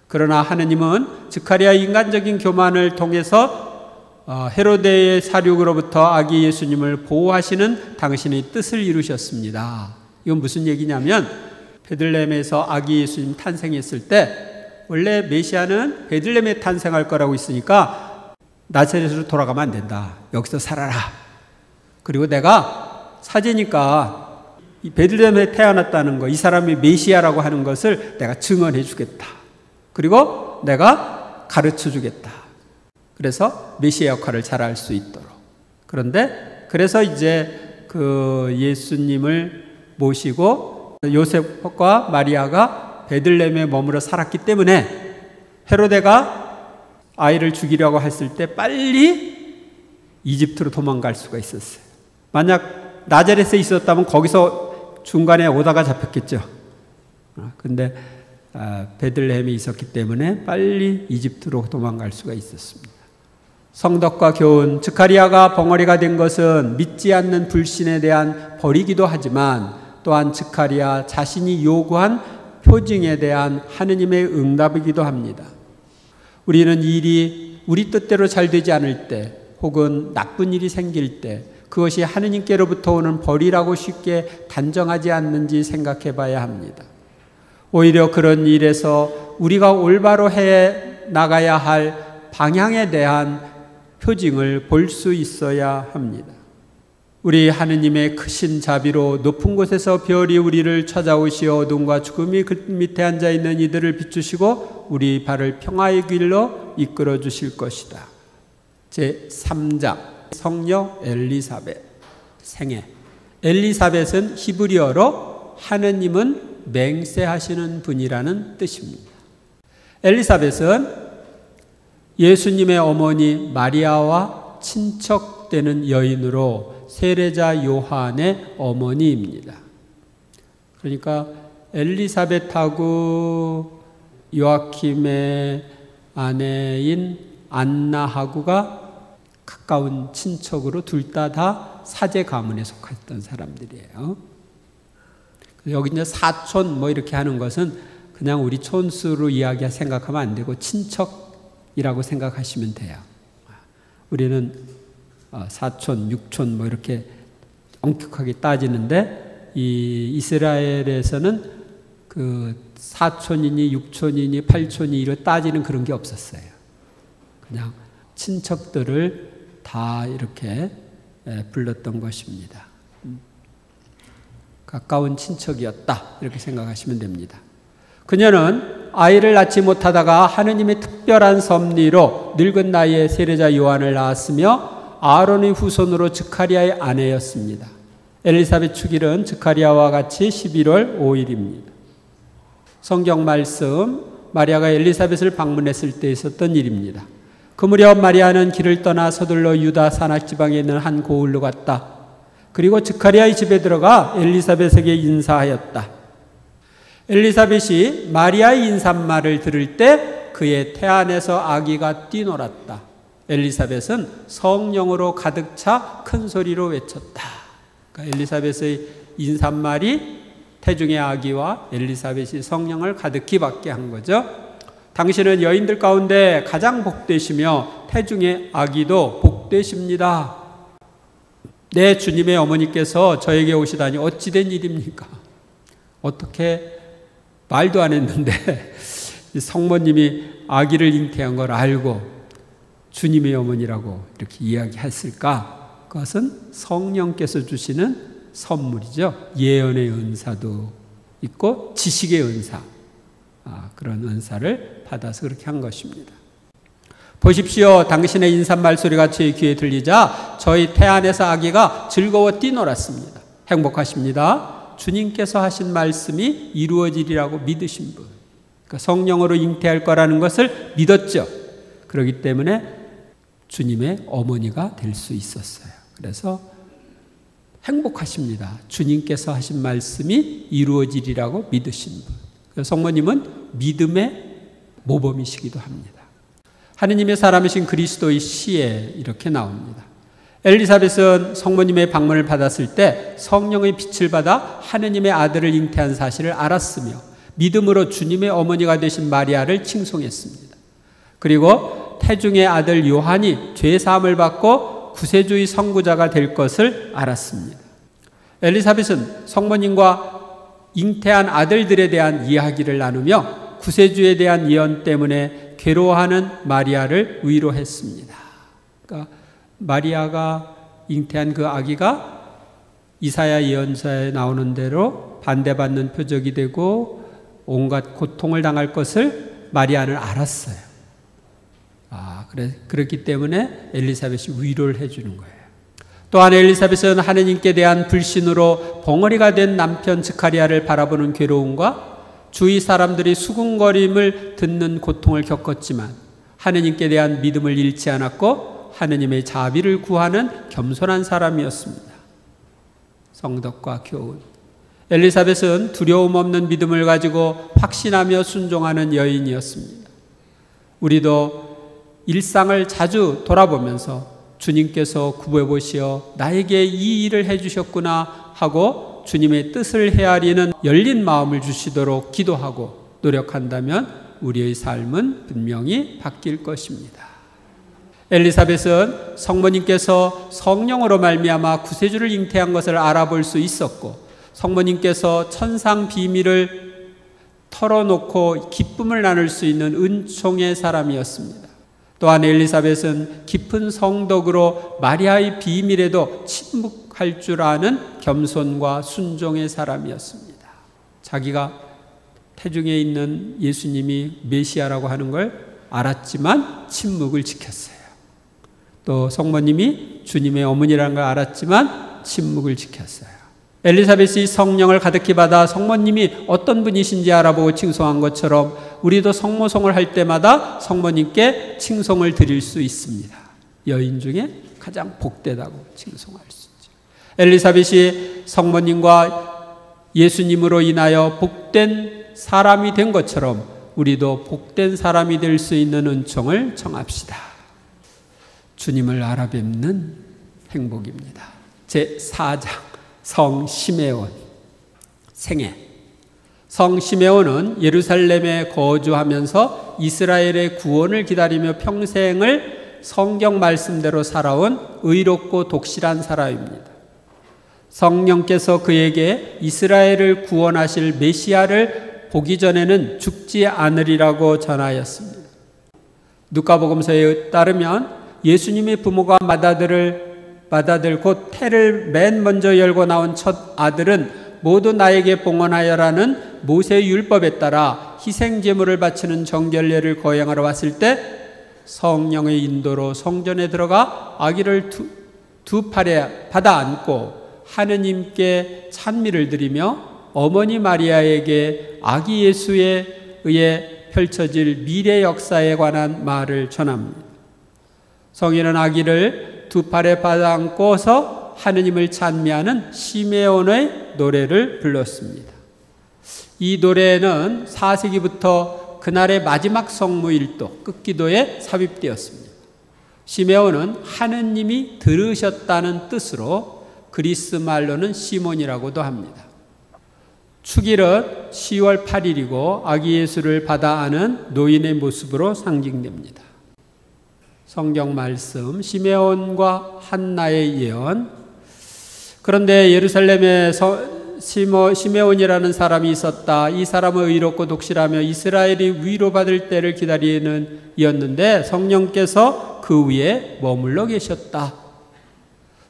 그러나 하느님은 스가랴의 인간적인 교만을 통해서 헤로데의 사륙으로부터 아기 예수님을 보호하시는 당신의 뜻을 이루셨습니다. 이건 무슨 얘기냐면 베들레헴에서 아기 예수님 탄생했을 때 원래 메시아는 베들레헴에 탄생할 거라고 있으니까 나사렛으로 돌아가면 안 된다. 여기서 살아라. 그리고 내가 사제니까 이 베들레헴에 태어났다는 거, 이 사람이 메시아라고 하는 것을 내가 증언해 주겠다. 그리고 내가 가르쳐 주겠다. 그래서 메시아 역할을 잘할 수 있도록. 그런데 그래서 이제 그 예수님을 모시고 요셉과 마리아가 베들레헴에 머물러 살았기 때문에 헤로데가 아이를 죽이려고 했을 때 빨리 이집트로 도망갈 수가 있었어요. 만약 나자렛에 있었다면 거기서 중간에 오다가 잡혔겠죠. 근데 베들레헴에 있었기 때문에 빨리 이집트로 도망갈 수가 있었습니다. 성덕과 교훈, 스가랴가 벙어리가 된 것은 믿지 않는 불신에 대한 벌이기도 하지만 또한 스가랴 자신이 요구한 표징에 대한 하느님의 응답이기도 합니다. 우리는 일이 우리 뜻대로 잘 되지 않을 때 혹은 나쁜 일이 생길 때 그것이 하느님께로부터 오는 벌이라고 쉽게 단정하지 않는지 생각해 봐야 합니다. 오히려 그런 일에서 우리가 올바로 해 나가야 할 방향에 대한 표징을 볼 수 있어야 합니다. 우리 하느님의 크신 자비로 높은 곳에서 별이 우리를 찾아오시어 어둠과 죽음이 그 밑에 앉아있는 이들을 비추시고 우리 발을 평화의 길로 이끌어 주실 것이다. 제3장 성녀 엘리사벳 생애. 엘리사벳은 히브리어로 하느님은 맹세하시는 분이라는 뜻입니다. 엘리사벳은 예수님의 어머니 마리아와 친척되는 여인으로 세례자 요한의 어머니입니다. 그러니까 엘리사벳하고 요아킴의 아내인 안나하고가 가까운 친척으로 둘 다 사제 가문에 속했던 사람들이에요. 여기 이제 사촌 뭐 이렇게 하는 것은 그냥 우리 촌수로 생각하면 안 되고 친척이라고 생각하시면 돼요. 우리는 사촌, 육촌 뭐 이렇게 엄격하게 따지는데 이 이스라엘에서는 그 사촌이니 육촌이니 팔촌이 이렇게 따지는 그런 게 없었어요. 그냥 친척들을 다 이렇게 불렀던 것입니다. 가까운 친척이었다 이렇게 생각하시면 됩니다. 그녀는 아이를 낳지 못하다가 하느님의 특별한 섭리로 늙은 나이에 세례자 요한을 낳았으며 아론의 후손으로 스가랴의 아내였습니다. 엘리사벳 축일은 스가랴와 같이 11월 5일입니다. 성경 말씀 마리아가 엘리사벳을 방문했을 때 있었던 일입니다. 그 무렵 마리아는 길을 떠나 서둘러 유다 산악 지방에 있는 한 고을로 갔다. 그리고 스가랴의 집에 들어가 엘리사벳에게 인사하였다. 엘리사벳이 마리아의 인사말을 들을 때 그의 태안에서 아기가 뛰놀았다. 엘리사벳은 성령으로 가득 차 큰 소리로 외쳤다. 그러니까 엘리사벳의 인사말이 태중의 아기와 엘리사벳이 성령을 가득히 받게 한 거죠. 당신은 여인들 가운데 가장 복되시며 태중의 아기도 복되십니다. 내 주님의 어머니께서 저에게 오시다니 어찌 된 일입니까? 어떻게 말도 안 했는데 성모님이 아기를 잉태한 걸 알고 주님의 어머니라고 이렇게 이야기했을까? 그것은 성령께서 주시는 선물이죠. 예언의 은사도 있고 지식의 은사, 그런 은사를 받아서 그렇게 한 것입니다. 보십시오. 당신의 인사말 소리가 제 귀에 들리자 저희 태안에서 아기가 즐거워 뛰놀았습니다. 행복하십니다. 주님께서 하신 말씀이 이루어지리라고 믿으신 분. 그러니까 성령으로 잉태할 거라는 것을 믿었죠. 그렇기 때문에 주님의 어머니가 될 수 있었어요. 그래서 행복하십니다. 주님께서 하신 말씀이 이루어지리라고 믿으신 분. 성모님은 믿음의 모범이시기도 합니다. 하느님의 사람이신 그리스도의 시에 이렇게 나옵니다. 엘리사벳은 성모님의 방문을 받았을 때 성령의 빛을 받아 하느님의 아들을 잉태한 사실을 알았으며 믿음으로 주님의 어머니가 되신 마리아를 칭송했습니다. 그리고 태중의 아들 요한이 죄사함을 받고 구세주의 선구자가 될 것을 알았습니다. 엘리사벳은 성모님과 잉태한 아들들에 대한 이야기를 나누며 구세주에 대한 예언 때문에 괴로워하는 마리아를 위로했습니다. 그러니까 마리아가 잉태한 그 아기가 이사야 예언서에 나오는 대로 반대받는 표적이 되고 온갖 고통을 당할 것을 마리아는 알았어요. 그렇기 때문에 엘리사벳이 위로를 해주는 거예요. 또한 엘리사벳은 하느님께 대한 불신으로 벙어리가 된 남편 스가랴를 바라보는 괴로움과 주위 사람들이 수군거림을 듣는 고통을 겪었지만 하느님께 대한 믿음을 잃지 않았고 하느님의 자비를 구하는 겸손한 사람이었습니다. 성덕과 교훈. 엘리사벳은 두려움 없는 믿음을 가지고 확신하며 순종하는 여인이었습니다. 우리도 일상을 자주 돌아보면서 주님께서 구해보시어 나에게 이 일을 해주셨구나 하고 주님의 뜻을 헤아리는 열린 마음을 주시도록 기도하고 노력한다면 우리의 삶은 분명히 바뀔 것입니다. 엘리사벳은 성모님께서 성령으로 말미암아 구세주를 잉태한 것을 알아볼 수 있었고 성모님께서 천상 비밀을 털어놓고 기쁨을 나눌 수 있는 은총의 사람이었습니다. 또한 엘리사벳은 깊은 성덕으로 마리아의 비밀에도 침묵할 줄 아는 겸손과 순종의 사람이었습니다. 자기가 태중에 있는 예수님이 메시아라고 하는 걸 알았지만 침묵을 지켰어요. 또 성모님이 주님의 어머니라는 걸 알았지만 침묵을 지켰어요. 엘리사벳이 성령을 가득히 받아 성모님이 어떤 분이신지 알아보고 칭송한 것처럼 우리도 성모송을 할 때마다 성모님께 칭송을 드릴 수 있습니다. 여인 중에 가장 복되다고 칭송할 수 있죠. 엘리사벳이 성모님과 예수님으로 인하여 복된 사람이 된 것처럼 우리도 복된 사람이 될 수 있는 은총을 청합시다. 주님을 알아뵙는 행복입니다. 제4장 성 시메온 생애. 성 시메온은 예루살렘에 거주하면서 이스라엘의 구원을 기다리며 평생을 성경 말씀대로 살아온 의롭고 독실한 사람입니다. 성령께서 그에게 이스라엘을 구원하실 메시아를 보기 전에는 죽지 않으리라고 전하였습니다. 누가복음서에 따르면 예수님의 부모가 맏아들 곧 태를 맨 먼저 열고 나온 첫 아들은 모두 나에게 봉헌하여라는 모세의 율법에 따라 희생 제물을 바치는 정결례를 거행하러 왔을 때 성령의 인도로 성전에 들어가 아기를 두 팔에 받아 안고 하느님께 찬미를 드리며 어머니 마리아에게 아기 예수에 의해 펼쳐질 미래 역사에 관한 말을 전합니다. 성인은 아기를 두 팔에 받아 안고서 하느님을 찬미하는 시메온의 노래를 불렀습니다. 이 노래는 4세기부터 그날의 마지막 성무 일도 끝기도에 삽입되었습니다. 시메온은 하느님이 들으셨다는 뜻으로 그리스 말로는 시몬이라고도 합니다. 축일은 10월 8일이고 아기 예수를 받아 안은 노인의 모습으로 상징됩니다. 성경 말씀 시메온과 한나의 예언. 그런데 예루살렘에 시메온이라는 사람이 있었다. 이 사람은 의롭고 독실하며 이스라엘이 위로받을 때를 기다리는 이었는데 성령께서 그 위에 머물러 계셨다.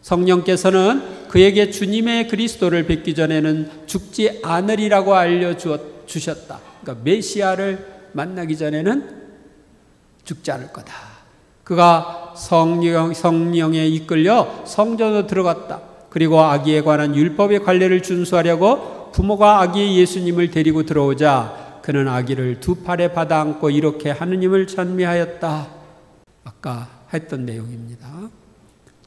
성령께서는 그에게 주님의 그리스도를 뵙기 전에는 죽지 않으리라고 알려주셨다. 그러니까 메시아를 만나기 전에는 죽지 않을 거다. 그가 성령에 이끌려 성전으로 들어갔다. 그리고 아기에 관한 율법의 관례를 준수하려고 부모가 아기 예수님을 데리고 들어오자 그는 아기를 두 팔에 받아 안고 이렇게 하느님을 찬미하였다. 아까 했던 내용입니다.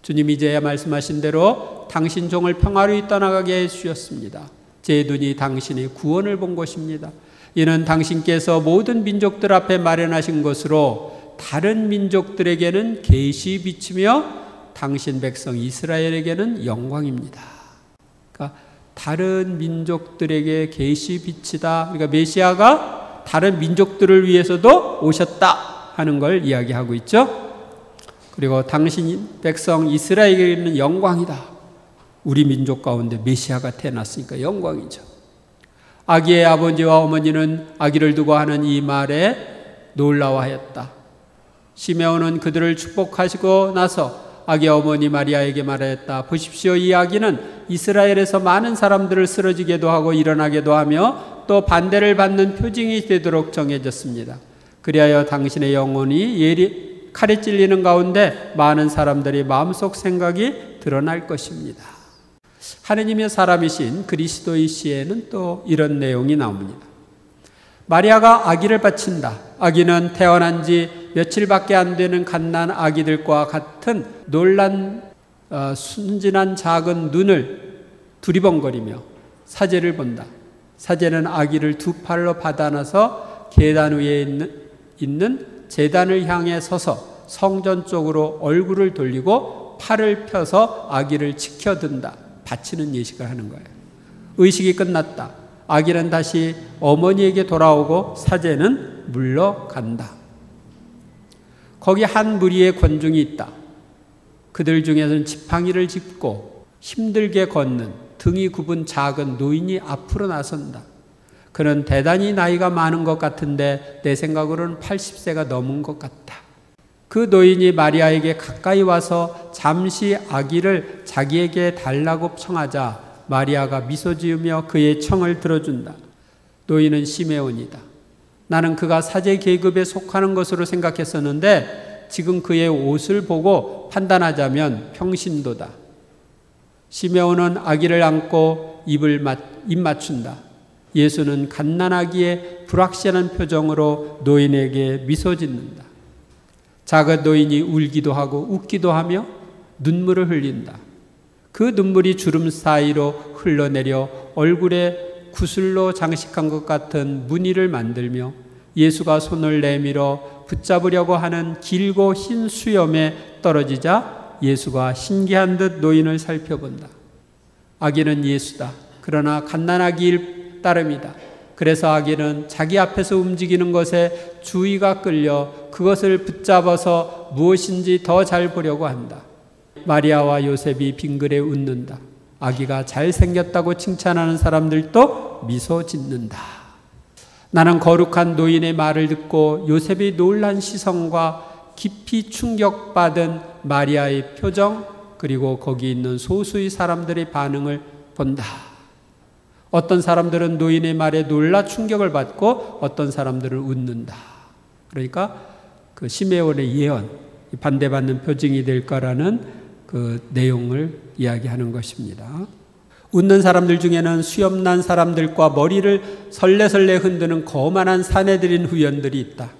주님이 이제야 말씀하신 대로 당신 종을 평화로이 떠나가게 해주셨습니다. 제 눈이 당신의 구원을 본 것입니다. 이는 당신께서 모든 민족들 앞에 마련하신 것으로 다른 민족들에게는 계시 비치며 당신 백성 이스라엘에게는 영광입니다. 그러니까 다른 민족들에게 계시 빛이다. 그러니까 메시아가 다른 민족들을 위해서도 오셨다 하는 걸 이야기하고 있죠. 그리고 당신 백성 이스라엘에게는 영광이다. 우리 민족 가운데 메시아가 태어났으니까 영광이죠. 아기의 아버지와 어머니는 아기를 두고 하는 이 말에 놀라워하였다. 시메온은 그들을 축복하시고 나서 아기 어머니 마리아에게 말하였다. 보십시오, 이 아기는 이스라엘에서 많은 사람들을 쓰러지게도 하고 일어나게도 하며 또 반대를 받는 표징이 되도록 정해졌습니다. 그리하여 당신의 영혼이 칼에 찔리는 가운데 많은 사람들이 마음속 생각이 드러날 것입니다. 하느님의 사람이신 그리스도의 시에는 또 이런 내용이 나옵니다. 마리아가 아기를 바친다. 아기는 태어난 지 며칠밖에 안 되는 갓난 아기들과 같은 놀란 순진한 작은 눈을 두리번거리며 사제를 본다. 사제는 아기를 두 팔로 받아놔서 계단 위에 있는 제단을 향해 서서 성전 쪽으로 얼굴을 돌리고 팔을 펴서 아기를 지켜든다. 바치는 예식을 하는 거예요. 의식이 끝났다. 아기는 다시 어머니에게 돌아오고 사제는 물러간다. 거기 한 무리의 권중이 있다. 그들 중에서는 지팡이를 짚고 힘들게 걷는 등이 굽은 작은 노인이 앞으로 나선다. 그는 대단히 나이가 많은 것 같은데 내 생각으로는 80세가 넘은 것 같다. 그 노인이 마리아에게 가까이 와서 잠시 아기를 자기에게 달라고 청하자 마리아가 미소 지으며 그의 청을 들어준다. 노인은 시메온이다. 나는 그가 사제 계급에 속하는 것으로 생각했었는데 지금 그의 옷을 보고 판단하자면 평신도다. 시메온은 아기를 안고 입 맞춘다. 예수는 갓난아기의 불확실한 표정으로 노인에게 미소 짓는다. 작은 노인이 울기도 하고 웃기도 하며 눈물을 흘린다. 그 눈물이 주름 사이로 흘러내려 얼굴에 구슬로 장식한 것 같은 무늬를 만들며 예수가 손을 내밀어 붙잡으려고 하는 길고 흰 수염에 떨어지자 예수가 신기한 듯 노인을 살펴본다. 아기는 예수다. 그러나 갓난아기일 따름이다. 그래서 아기는 자기 앞에서 움직이는 것에 주의가 끌려 그것을 붙잡아서 무엇인지 더 잘 보려고 한다. 마리아와 요셉이 빙그레 웃는다. 아기가 잘생겼다고 칭찬하는 사람들도 미소 짓는다. 나는 거룩한 노인의 말을 듣고 요셉이 놀란 시선과 깊이 충격받은 마리아의 표정 그리고 거기 있는 소수의 사람들의 반응을 본다. 어떤 사람들은 노인의 말에 놀라 충격을 받고 어떤 사람들은 웃는다. 그러니까 그 시메온의 예언, 반대받는 표징이 될 거라는 그 내용을 이야기하는 것입니다. 웃는 사람들 중에는 수염난 사람들과 머리를 설레설레 흔드는 거만한 사내들인 후연들이 있다.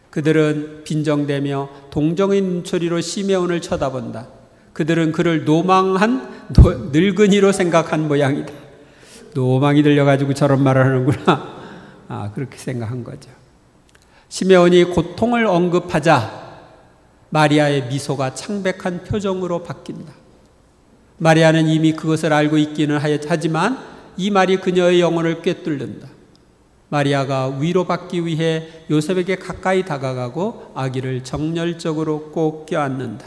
그들은 빈정대며 동정의 눈초리로 시메온을 쳐다본다. 그들은 그를 노망한 늙은이로 생각한 모양이다. 노망이 들려가지고 저런 말을 하는구나. 그렇게 생각한 거죠. 시메온이 고통을 언급하자 마리아의 미소가 창백한 표정으로 바뀐다. 마리아는 이미 그것을 알고 있기는 하지만 이 말이 그녀의 영혼을 꿰뚫는다. 마리아가 위로받기 위해 요셉에게 가까이 다가가고 아기를 정열적으로 꼭 껴안는다.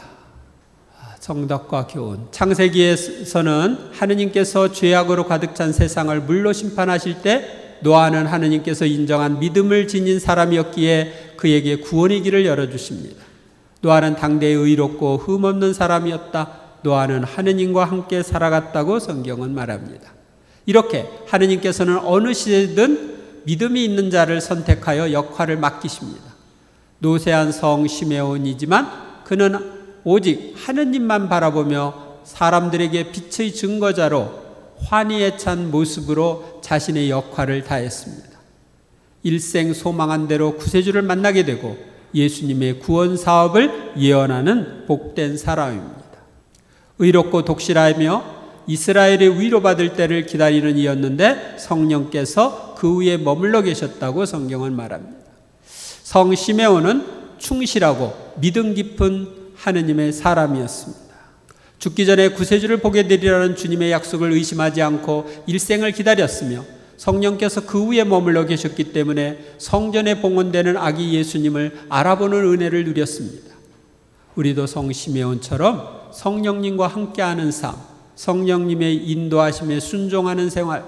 정덕과 교훈. 창세기에서는 하느님께서 죄악으로 가득 찬 세상을 물로 심판하실 때 노아는 하느님께서 인정한 믿음을 지닌 사람이었기에 그에게 구원의 길을 열어주십니다. 노아는 당대에 의롭고 흠없는 사람이었다. 노아는 하느님과 함께 살아갔다고 성경은 말합니다. 이렇게 하느님께서는 어느 시대든 믿음이 있는 자를 선택하여 역할을 맡기십니다. 노쇠한 성 시메온이지만 그는 오직 하느님만 바라보며 사람들에게 빛의 증거자로 환희에 찬 모습으로 자신의 역할을 다했습니다. 일생 소망한 대로 구세주를 만나게 되고 예수님의 구원 사업을 예언하는 복된 사람입니다. 의롭고 독실하며 이스라엘의 위로받을 때를 기다리는 이였는데 성령께서 그 위에 머물러 계셨다고 성경은 말합니다. 성 시메온은 충실하고 믿음 깊은 하느님의 사람이었습니다. 죽기 전에 구세주를 보게 되리라는 주님의 약속을 의심하지 않고 일생을 기다렸으며 성령께서 그 위에 머물러 계셨기 때문에 성전에 봉헌되는 아기 예수님을 알아보는 은혜를 누렸습니다. 우리도 성 시메온처럼 성령님과 함께하는 삶, 성령님의 인도하심에 순종하는 생활,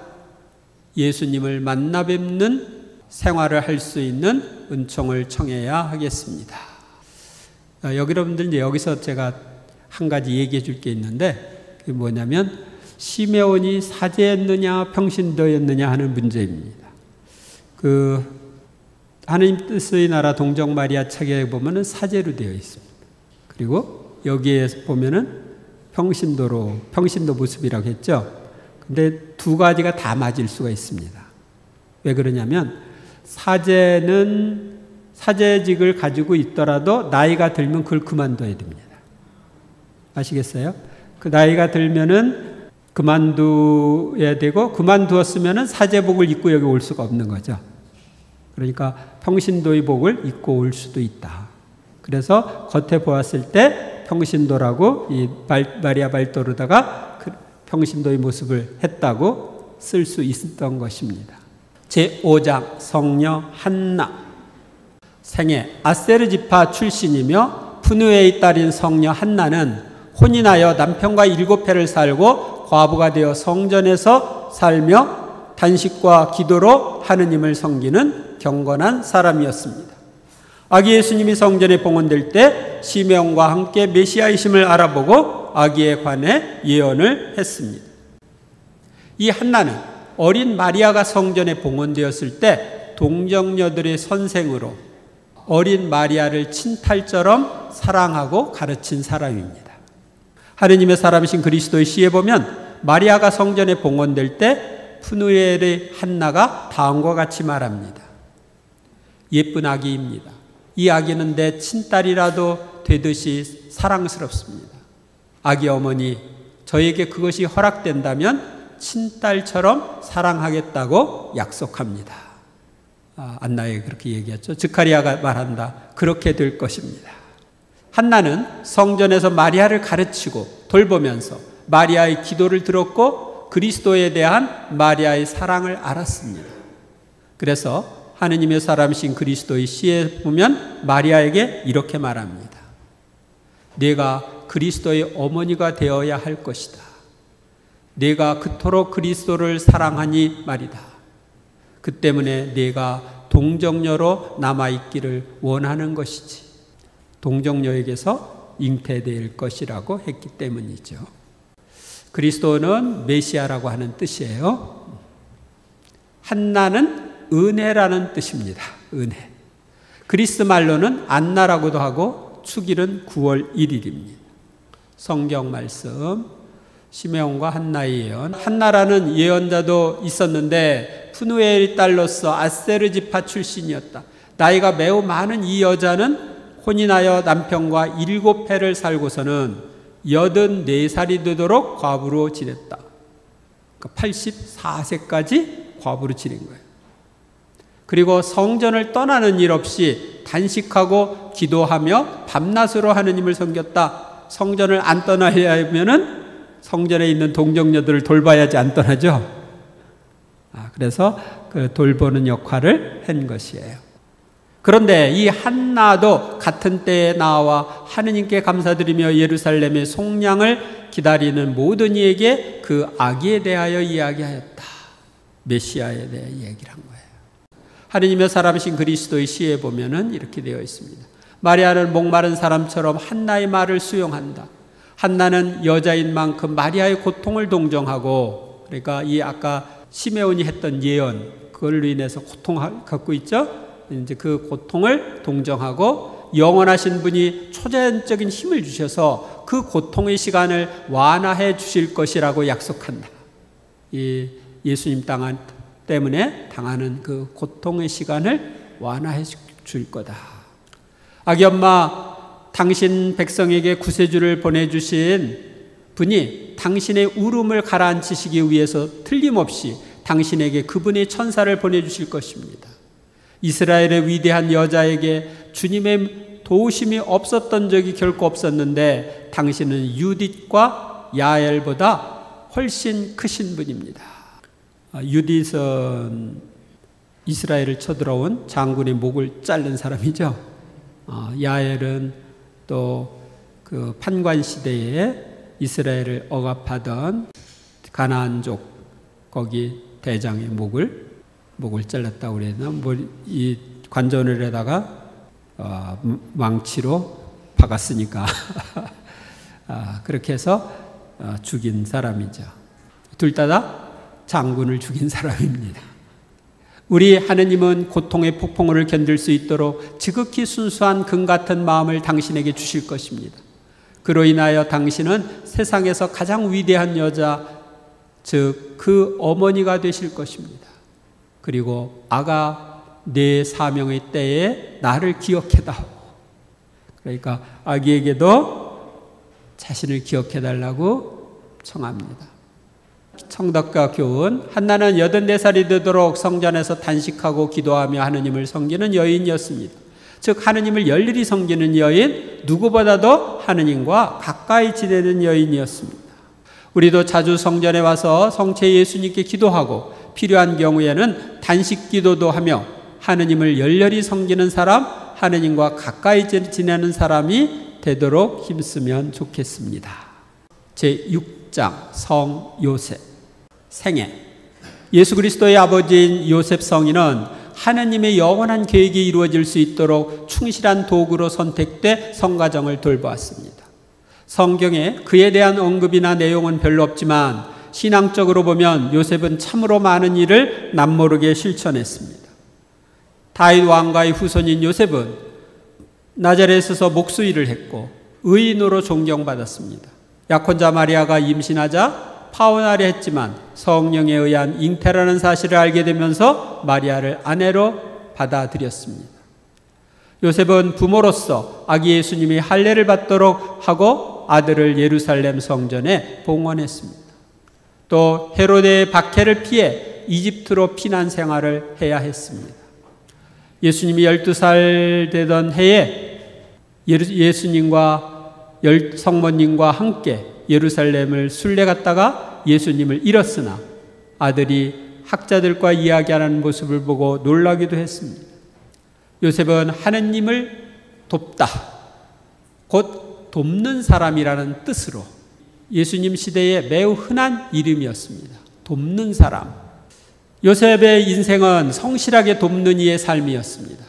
예수님을 만나 뵙는 생활을 할 수 있는 은총을 청해야 하겠습니다. 여러분들 이제 여기서 제가 한 가지 얘기해 줄 게 있는데, 그게 뭐냐면 시메온이 사제였느냐 평신도였느냐 하는 문제입니다. 하느님 뜻의 나라 동정 마리아 책에 보면은 사제로 되어 있습니다. 그리고 여기에 보면은 평신도 모습이라고 했죠. 근데 두 가지가 다 맞을 수가 있습니다. 왜 그러냐면 사제는 사제직을 가지고 있더라도 나이가 들면 그걸 그만둬야 됩니다. 아시겠어요? 그 나이가 들면은 그만둬야 되고, 그만두었으면은 사제복을 입고 여기 올 수가 없는 거죠. 그러니까 평신도의 복을 입고 올 수도 있다. 그래서 겉에 보았을 때 평신도라고 이 마리아 발도르다가 평신도의 모습을 했다고 쓸 수 있었던 것입니다. 제5장 성녀 한나. 생애 아세르 지파 출신이며 푸누에의 딸인 성녀 한나는 혼인하여 남편과 7해를 살고 과부가 되어 성전에서 살며 단식과 기도로 하느님을 섬기는 경건한 사람이었습니다. 아기 예수님이 성전에 봉헌될 때 시메온과 함께 메시아이심을 알아보고 아기에 관해 예언을 했습니다. 이 한나는 어린 마리아가 성전에 봉헌되었을 때 동정녀들의 선생으로 어린 마리아를 친탈처럼 사랑하고 가르친 사람입니다. 하느님의 사람이신 그리스도의 시에 보면 마리아가 성전에 봉헌될 때 푸누엘의 한나가 다음과 같이 말합니다. 예쁜 아기입니다. 이 아기는 내 친딸이라도 되듯이 사랑스럽습니다. 아기 어머니, 저에게 그것이 허락된다면 친딸처럼 사랑하겠다고 약속합니다. 안나에게 그렇게 얘기했죠. 스가랴가 말한다. 그렇게 될 것입니다. 한나는 성전에서 마리아를 가르치고 돌보면서 마리아의 기도를 들었고 그리스도에 대한 마리아의 사랑을 알았습니다. 그래서 하느님의 사람이신 그리스도의 시에 보면 마리아에게 이렇게 말합니다. 내가 그리스도의 어머니가 되어야 할 것이다. 내가 그토록 그리스도를 사랑하니 말이다. 그 때문에 내가 동정녀로 남아있기를 원하는 것이지. 동정녀에게서 잉태될 것이라고 했기 때문이죠. 그리스도는 메시아라고 하는 뜻이에요. 한나는 은혜라는 뜻입니다. 은혜. 그리스 말로는 안나라고도 하고 축일은 9월 1일입니다. 성경 말씀 시메온과 한나의 예언. 한나라는 예언자도 있었는데 푸누엘의 딸로서 아세르 지파 출신이었다. 나이가 매우 많은 이 여자는 혼인하여 남편과 7해를 살고서는 84살이 되도록 과부로 지냈다. 그러니까 84세까지 과부로 지낸 거예요. 그리고 성전을 떠나는 일 없이 단식하고 기도하며 밤낮으로 하느님을 섬겼다. 성전을 안 떠나려면은 성전에 있는 동정녀들을 돌봐야지 안 떠나죠. 그래서 그 돌보는 역할을 한 것이에요. 그런데 이 한나도 같은 때에 나와 하느님께 감사드리며 예루살렘의 속량을 기다리는 모든 이에게 그 아기에 대하여 이야기하였다. 메시아에 대해 얘기를 한 거예요. 하느님의 사람이신 그리스도의 시에 보면은 이렇게 되어 있습니다. 마리아는 목마른 사람처럼 한나의 말을 수용한다. 한나는 여자인 만큼 마리아의 고통을 동정하고, 그러니까 이 아까 시메온이 했던 예언, 그걸로 인해서 고통을 갖고 있죠. 이제 그 고통을 동정하고 영원하신 분이 초자연적인 힘을 주셔서 그 고통의 시간을 완화해 주실 것이라고 약속한다. 이 예수님 때문에 당하는 그 고통의 시간을 완화해 줄 거다. 아기 엄마, 당신 백성에게 구세주를 보내주신 분이 당신의 울음을 가라앉히시기 위해서 틀림없이 당신에게 그분의 천사를 보내주실 것입니다. 이스라엘의 위대한 여자에게 주님의 도우심이 없었던 적이 결코 없었는데 당신은 유딧과 야엘보다 훨씬 크신 분입니다. 유딧은 이스라엘을 쳐들어온 장군의 목을 자른 사람이죠. 야엘은 또 그 판관 시대에 이스라엘을 억압하던 가나안족 거기 대장의 목을 잘랐다고 그래야 되나? 이 관전을에다가 망치로 박았으니까 그렇게 해서 죽인 사람이죠. 둘 다 장군을 죽인 사람입니다. 우리 하느님은 고통의 폭풍우를 견딜 수 있도록 지극히 순수한 금 같은 마음을 당신에게 주실 것입니다. 그로 인하여 당신은 세상에서 가장 위대한 여자, 즉 그 어머니가 되실 것입니다. 그리고 아가 내 사명의 때에 나를 기억해다오. 그러니까 아기에게도 자신을 기억해달라고 청합니다. 청덕과 교훈. 한나는 84살이 되도록 성전에서 단식하고 기도하며 하느님을 섬기는 여인이었습니다. 즉 하느님을 열일히 섬기는 여인, 누구보다도 하느님과 가까이 지내는 여인이었습니다. 우리도 자주 성전에 와서 성체 예수님께 기도하고 필요한 경우에는 단식 기도도 하며 하느님을 열렬히 섬기는 사람, 하느님과 가까이 지내는 사람이 되도록 힘쓰면 좋겠습니다. 제6장 성 요셉 생애. 예수 그리스도의 아버지인 요셉 성인은 하느님의 영원한 계획이 이루어질 수 있도록 충실한 도구로 선택돼 성가정을 돌보았습니다. 성경에 그에 대한 언급이나 내용은 별로 없지만 신앙적으로 보면 요셉은 참으로 많은 일을 남모르게 실천했습니다. 다윗 왕가의 후손인 요셉은 나자렛에서 목수일을 했고 의인으로 존경받았습니다. 약혼자 마리아가 임신하자 파혼하려 했지만 성령에 의한 잉태라는 사실을 알게 되면서 마리아를 아내로 받아들였습니다. 요셉은 부모로서 아기 예수님이 할례를 받도록 하고 아들을 예루살렘 성전에 봉헌했습니다. 또 헤로데의 박해를 피해 이집트로 피난 생활을 해야 했습니다. 예수님이 12살 되던 해에 예수님과 성모님과 함께 예루살렘을 순례 갔다가 예수님을 잃었으나 아들이 학자들과 이야기하는 모습을 보고 놀라기도 했습니다. 요셉은 하느님을 돕다, 곧 돕는 사람이라는 뜻으로 예수님 시대에 매우 흔한 이름이었습니다. 돕는 사람. 요셉의 인생은 성실하게 돕는 이의 삶이었습니다.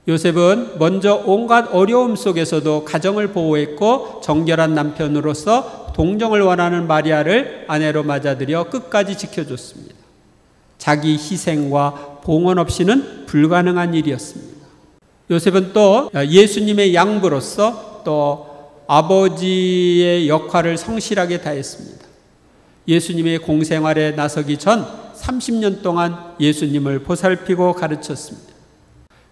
요셉은 먼저 온갖 어려움 속에서도 가정을 보호했고 정결한 남편으로서 동정을 원하는 마리아를 아내로 맞아들여 끝까지 지켜줬습니다. 자기 희생과 봉헌 없이는 불가능한 일이었습니다. 요셉은 또 예수님의 양부로서 또 아버지의 역할을 성실하게 다했습니다. 예수님의 공생활에 나서기 전 30년 동안 예수님을 보살피고 가르쳤습니다.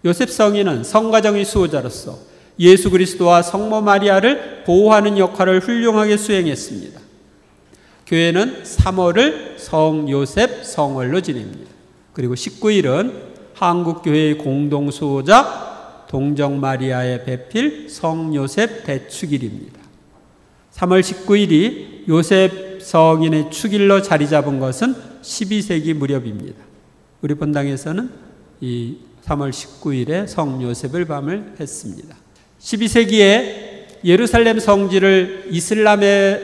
요셉 성인은 성가정의 수호자로서 예수 그리스도와 성모 마리아를 보호하는 역할을 훌륭하게 수행했습니다. 교회는 3월을 성 요셉 성월로 지냅니다. 그리고 19일은 한국교회의 공동수호자 동정 마리아의 배필 성 요셉 대축일입니다. 3월 19일이 요셉 성인의 축일로 자리 잡은 것은 12세기 무렵입니다. 우리 본당에서는 이 3월 19일에 성 요셉을 밤을 했습니다. 12세기에 예루살렘 성지를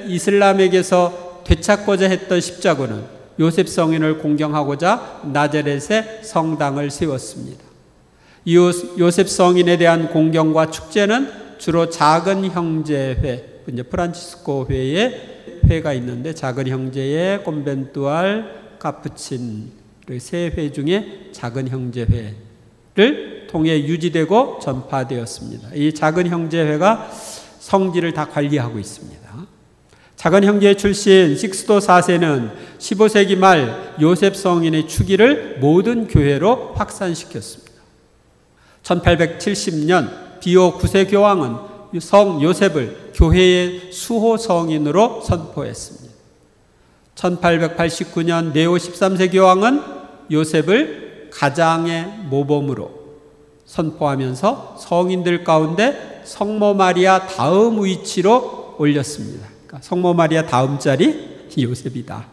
이슬람에게서 되찾고자 했던 십자군은 요셉 성인을 공경하고자 나자렛에 성당을 세웠습니다. 이 요셉 성인에 대한 공경과 축제는 주로 작은 형제회, 이제 프란치스코 회의 회가 있는데 작은 형제회, 콘벤투알, 카푸친 세 회 중에 작은 형제회를 통해 유지되고 전파되었습니다. 이 작은 형제회가 성지를 다 관리하고 있습니다. 작은 형제 출신 식스도 4세는 15세기 말 요셉 성인의 축일을 모든 교회로 확산시켰습니다. 1870년 비오 9세 교황은 성 요셉을 교회의 수호 성인으로 선포했습니다. 1889년 네오 13세 교황은 요셉을 가장의 모범으로 선포하면서 성인들 가운데 성모 마리아 다음 위치로 올렸습니다. 그러니까 성모 마리아 다음 자리 요셉이다.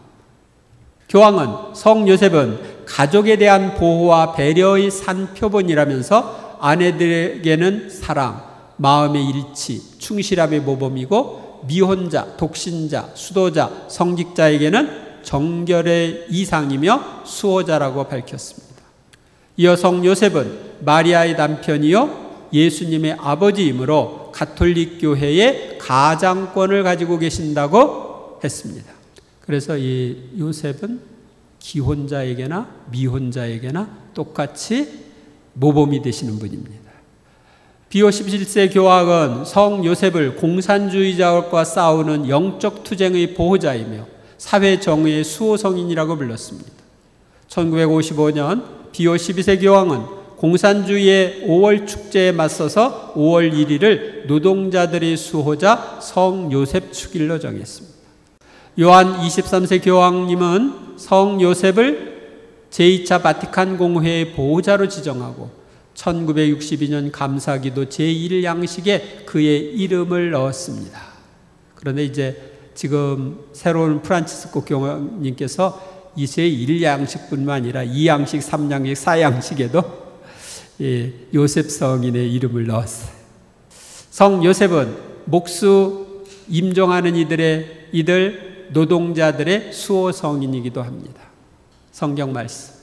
교황은 성 요셉은 가족에 대한 보호와 배려의 산 표본이라면서 아내들에게는 사랑, 마음의 일치, 충실함의 모범이고 미혼자, 독신자, 수도자, 성직자에게는 정결의 이상이며 수호자라고 밝혔습니다. 이어 성 요셉은 마리아의 남편이요 예수님의 아버지이므로 가톨릭 교회의 가장권을 가지고 계신다고 했습니다. 그래서 이 요셉은 기혼자에게나 미혼자에게나 똑같이 모범이 되시는 분입니다. 비오 17세 교황은 성 요셉을 공산주의자와 싸우는 영적 투쟁의 보호자이며 사회 정의의 수호성인이라고 불렀습니다. 1955년 비오 12세 교황은 공산주의의 5월 축제에 맞서서 5월 1일을 노동자들의 수호자 성 요셉 축일로 정했습니다. 요한 23세 교황님은 성 요셉을 제2차 바티칸 공회의 보호자로 지정하고 1962년 감사기도 제1양식에 그의 이름을 넣었습니다. 그런데 이제 지금 새로운 프란치스코 교황님께서 이 제1양식뿐만 아니라 2양식, 3양식, 4양식에도 요셉 성인의 이름을 넣었어요. 성 요셉은 목수 임종하는 이들 노동자들의 수호 성인이기도 합니다. 성경 말씀.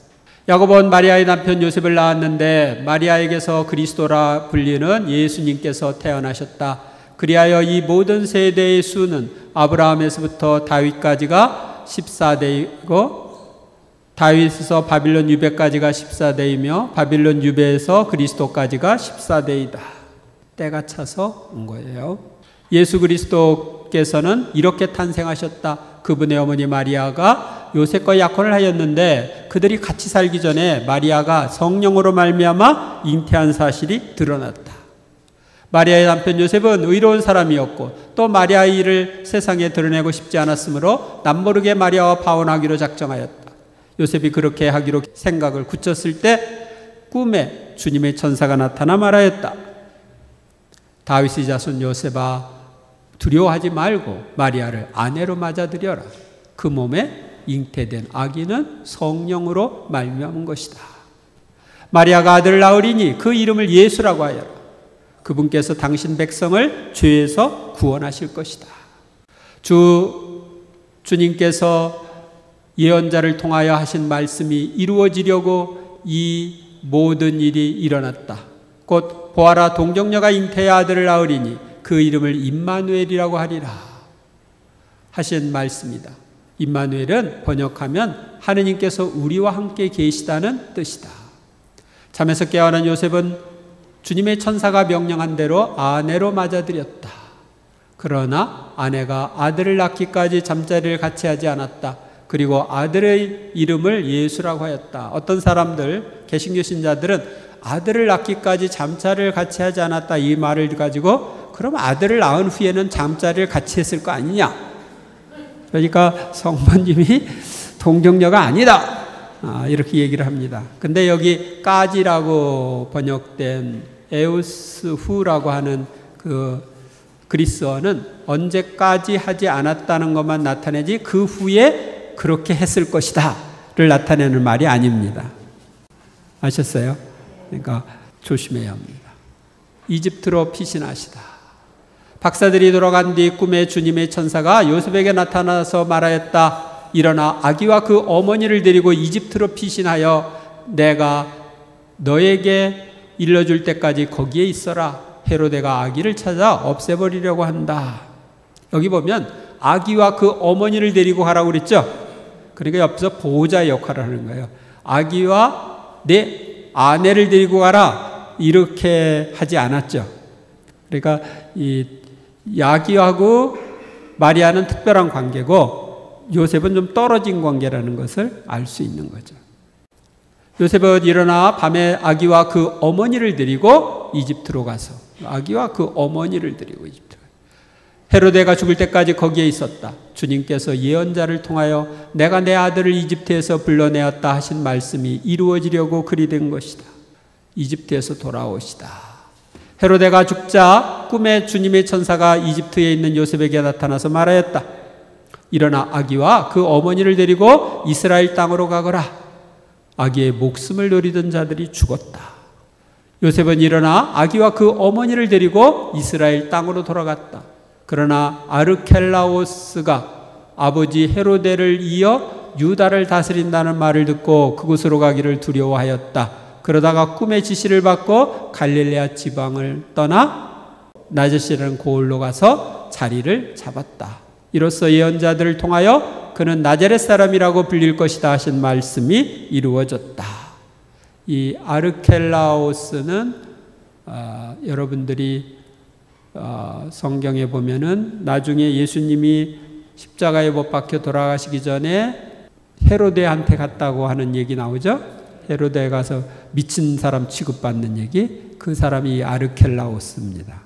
야고보는 마리아의 남편 요셉을 낳았는데 마리아에게서 그리스도라 불리는 예수님께서 태어나셨다. 그리하여 이 모든 세대의 수는 아브라함에서부터 다윗까지가 14대이고 다윗에서 바빌론 유배까지가 14대이며 바빌론 유배에서 그리스도까지가 14대이다. 때가 차서 온 거예요. 예수 그리스도께서는 이렇게 탄생하셨다. 그분의 어머니 마리아가 요셉과 약혼을 하였는데 그들이 같이 살기 전에 마리아가 성령으로 말미암아 잉태한 사실이 드러났다. 마리아의 남편 요셉은 의로운 사람이었고 또 마리아의 일을 세상에 드러내고 싶지 않았으므로 남모르게 마리아와 파혼하기로 작정하였다. 요셉이 그렇게 하기로 생각을 굳혔을 때 꿈에 주님의 천사가 나타나 말하였다. 다윗의 자손 요셉아 두려워하지 말고 마리아를 아내로 맞아들여라. 그 몸에 잉태된 아기는 성령으로 말미암은 것이다. 마리아가 아들을 낳으리니 그 이름을 예수라고 하여라. 그분께서 당신 백성을 죄에서 구원하실 것이다. 주님께서 예언자를 통하여 하신 말씀이 이루어지려고 이 모든 일이 일어났다. 곧 보아라 동정녀가 잉태의 아들을 낳으리니 그 이름을 임마누엘이라고 하리라 하신 말씀이다. 임마누엘은 번역하면 하느님께서 우리와 함께 계시다는 뜻이다. 잠에서 깨어난 요셉은 주님의 천사가 명령한 대로 아내로 맞아들였다. 그러나 아내가 아들을 낳기까지 잠자리를 같이 하지 않았다. 그리고 아들의 이름을 예수라고 하였다. 어떤 사람들, 개신교 신자들은 아들을 낳기까지 잠자리를 같이 하지 않았다 이 말을 가지고 그럼 아들을 낳은 후에는 잠자리를 같이 했을 거 아니냐. 그러니까 성모님이 동정녀가 아니다. 이렇게 얘기를 합니다. 근데 여기 까지라고 번역된 에우스후라고 하는 그 그리스어는 언제까지 하지 않았다는 것만 나타내지 그 후에 그렇게 했을 것이다 를 나타내는 말이 아닙니다. 아셨어요? 그러니까 조심해야 합니다. 이집트로 피신하시다. 박사들이 돌아간 뒤 꿈에 주님의 천사가 요셉에게 나타나서 말하였다. 일어나 아기와 그 어머니를 데리고 이집트로 피신하여 내가 너에게 일러줄 때까지 거기에 있어라. 헤로데가 아기를 찾아 없애버리려고 한다. 여기 보면 아기와 그 어머니를 데리고 가라고 그랬죠. 그러니까 옆에서 보호자의 역할을 하는 거예요. 아기와 내 아내를 데리고 가라. 이렇게 하지 않았죠. 그러니까 이 아기하고 마리아는 특별한 관계고 요셉은 좀 떨어진 관계라는 것을 알 수 있는 거죠. 요셉은 일어나 밤에 아기와 그 어머니를 데리고 이집트로 가서 아기와 그 어머니를 데리고 이집트로 가요. 헤로데가 죽을 때까지 거기에 있었다. 주님께서 예언자를 통하여 내가 내 아들을 이집트에서 불러내었다 하신 말씀이 이루어지려고 그리 된 것이다. 이집트에서 돌아오시다. 헤로데가 죽자 꿈에 주님의 천사가 이집트에 있는 요셉에게 나타나서 말하였다. 일어나 아기와 그 어머니를 데리고 이스라엘 땅으로 가거라. 아기의 목숨을 노리던 자들이 죽었다. 요셉은 일어나 아기와 그 어머니를 데리고 이스라엘 땅으로 돌아갔다. 그러나 아르켈라오스가 아버지 헤로데를 이어 유다를 다스린다는 말을 듣고 그곳으로 가기를 두려워하였다. 그러다가 꿈의 지시를 받고 갈릴레아 지방을 떠나 나자렛이라는 고을로 가서 자리를 잡았다. 이로써 예언자들을 통하여 그는 나자렛 사람이라고 불릴 것이다 하신 말씀이 이루어졌다. 이 아르켈라오스는 여러분들이 성경에 보면은 나중에 예수님이 십자가에 못 박혀 돌아가시기 전에 헤로데한테 갔다고 하는 얘기 나오죠. 헤로데에 가서 미친 사람 취급받는 얘기. 그 사람이 아르켈라오스입니다.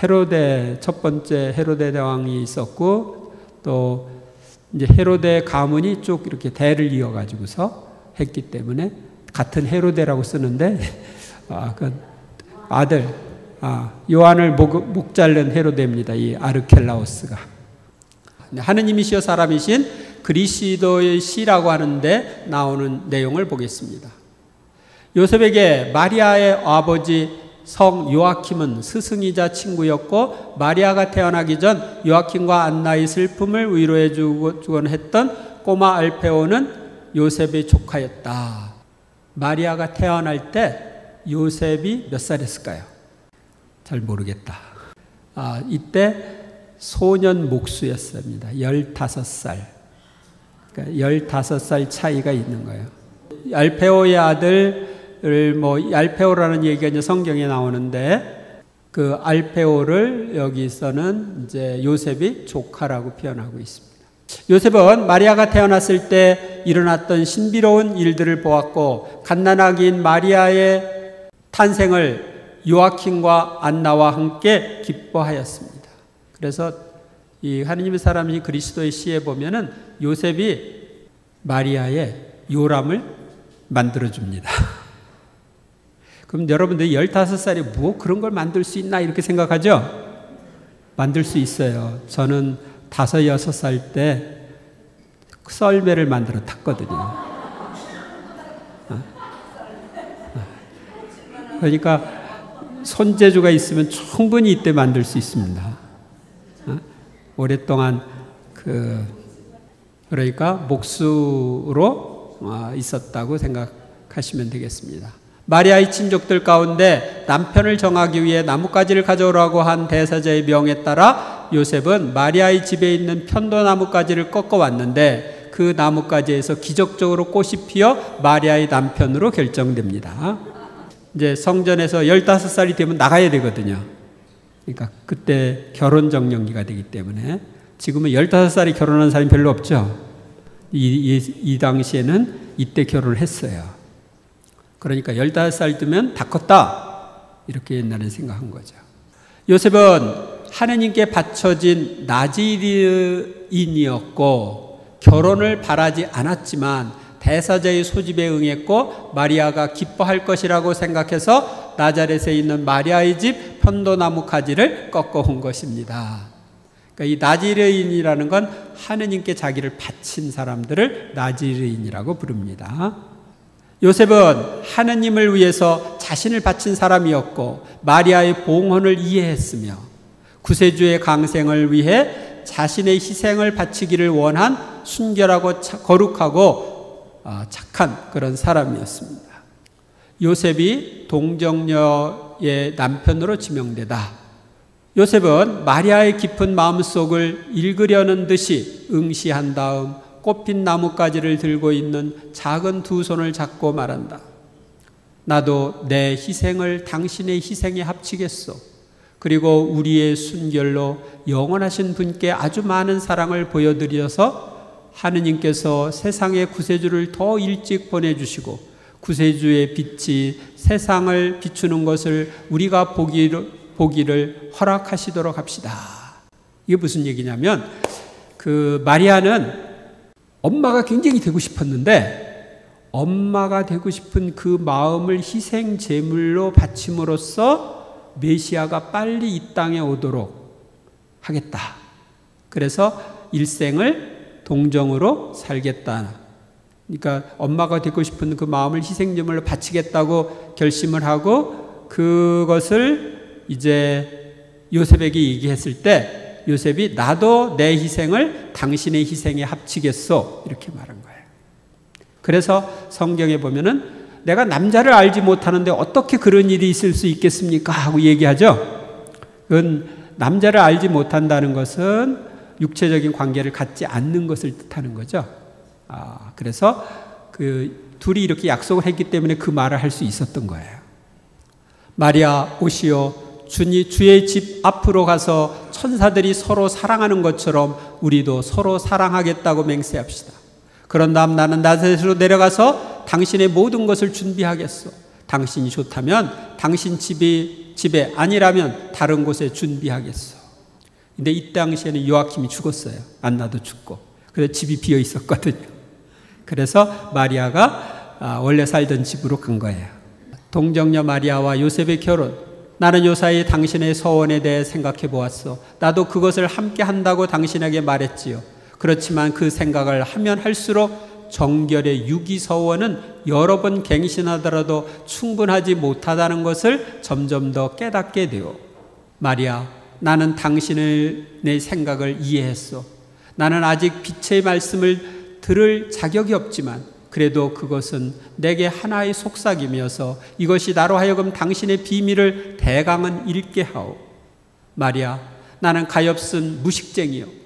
헤로데 첫 번째 헤로데 대왕이 있었고 또 이제 헤로데 가문이 쭉 이렇게 대를 이어가지고서 했기 때문에 같은 헤로데라고 쓰는데 그 아들 요한을 목 자른 헤로데입니다. 이 아르켈라오스가. 하느님이시여 사람이신 그리스도의 시라고 하는데 나오는 내용을 보겠습니다. 요셉에게 마리아의 아버지 성 요아킴은 스승이자 친구였고 마리아가 태어나기 전 요아킴과 안나의 슬픔을 위로해 주곤 했던 꼬마 알페오는 요셉의 조카였다. 마리아가 태어날 때 요셉이 몇 살이었을까요? 잘 모르겠다. 이때 소년 목수였습니다. 15살. 그러니까 15살 차이가 있는 거예요. 알페오의 아들을 알페오라는 얘기가 이제 성경에 나오는데 그 알페오를 여기서는 이제 요셉이 조카라고 표현하고 있습니다. 요셉은 마리아가 태어났을 때 일어났던 신비로운 일들을 보았고 갓난아기인 마리아의 탄생을 요아킴과 안나와 함께 기뻐하였습니다. 그래서 이 하느님의 사람이 그리스도의 시에 보면은 요셉이 마리아의 요람을 만들어줍니다. 그럼 여러분들이 15살에 뭐 그런 걸 만들 수 있나 이렇게 생각하죠? 만들 수 있어요. 저는 5, 6살 때 썰매를 만들어 탔거든요. 그러니까 손재주가 있으면 충분히 이때 만들 수 있습니다. 오랫동안 그러니까 목수로 있었다고 생각하시면 되겠습니다. 마리아의 친족들 가운데 남편을 정하기 위해 나뭇가지를 가져오라고 한 대사자의 명에 따라 요셉은 마리아의 집에 있는 편도나뭇가지를 꺾어 왔는데 그 나뭇가지에서 기적적으로 꽃이 피어 마리아의 남편으로 결정됩니다. 이제 성전에서 15살이 되면 나가야 되거든요. 그러니까 그때 결혼 정년기가 되기 때문에 지금은 15살이 결혼한 사람이 별로 없죠. 이 당시에는 이때 결혼을 했어요. 그러니까 15살 되면 다 컸다. 이렇게 옛날에 생각한 거죠. 요셉은 하느님께 바쳐진 나지르인이었고 결혼을 바라지 않았지만 대사자의 소집에 응했고 마리아가 기뻐할 것이라고 생각해서 나자렛에 있는 마리아의 집 편도나무 가지를 꺾어온 것입니다. 그러니까 이 나지르인이라는 건 하느님께 자기를 바친 사람들을 나지르인이라고 부릅니다. 요셉은 하느님을 위해서 자신을 바친 사람이었고 마리아의 봉헌을 이해했으며 구세주의 강생을 위해 자신의 희생을 바치기를 원한 순결하고 거룩하고 착한 그런 사람이었습니다. 요셉이 동정녀의 남편으로 지명되다. 요셉은 마리아의 깊은 마음속을 읽으려는 듯이 응시한 다음 꽃핀 나뭇가지를 들고 있는 작은 두 손을 잡고 말한다. 나도 내 희생을 당신의 희생에 합치겠소. 그리고 우리의 순결로 영원하신 분께 아주 많은 사랑을 보여드려서 하느님께서 세상의 구세주를 더 일찍 보내주시고 구세주의 빛이 세상을 비추는 것을 우리가 보기를 허락하시도록 합시다. 이게 무슨 얘기냐면 그 마리아는 엄마가 굉장히 되고 싶었는데 엄마가 되고 싶은 그 마음을 희생 제물로 바침으로써 메시아가 빨리 이 땅에 오도록 하겠다. 그래서 일생을 동정으로 살겠다. 그러니까 엄마가 되고 싶은 그 마음을 희생 제물로 바치겠다고 결심을 하고 그것을 이제 요셉에게 얘기했을 때 요셉이 나도 내 희생을 당신의 희생에 합치겠소 이렇게 말한 거예요. 그래서 성경에 보면은 내가 남자를 알지 못하는데 어떻게 그런 일이 있을 수 있겠습니까? 하고 얘기하죠. 그건 남자를 알지 못한다는 것은 육체적인 관계를 갖지 않는 것을 뜻하는 거죠. 그래서 그 둘이 이렇게 약속을 했기 때문에 그 말을 할 수 있었던 거예요. 마리아 오시오 주의 집 앞으로 가서 천사들이 서로 사랑하는 것처럼 우리도 서로 사랑하겠다고 맹세합시다. 그런 다음 나는 나사렛으로 내려가서 당신의 모든 것을 준비하겠소. 당신이 좋다면 당신 집에 아니라면 다른 곳에 준비하겠소. 근데 이 당시에는 요아킴이 죽었어요. 안나도 죽고. 그래서 집이 비어 있었거든요. 그래서 마리아가 원래 살던 집으로 간 거예요. 동정녀 마리아와 요셉의 결혼. 나는 요사이 당신의 서원에 대해 생각해 보았소. 나도 그것을 함께 한다고 당신에게 말했지요. 그렇지만 그 생각을 하면 할수록 정결의 유기서원은 여러 번 갱신하더라도 충분하지 못하다는 것을 점점 더 깨닫게 되오. 마리아, 나는 당신의 생각을 이해했소. 나는 아직 빛의 말씀을 들을 자격이 없지만 그래도 그것은 내게 하나의 속삭임이어서 이것이 나로 하여금 당신의 비밀을 대강은 읽게 하오. 마리아, 나는 가엾은 무식쟁이요.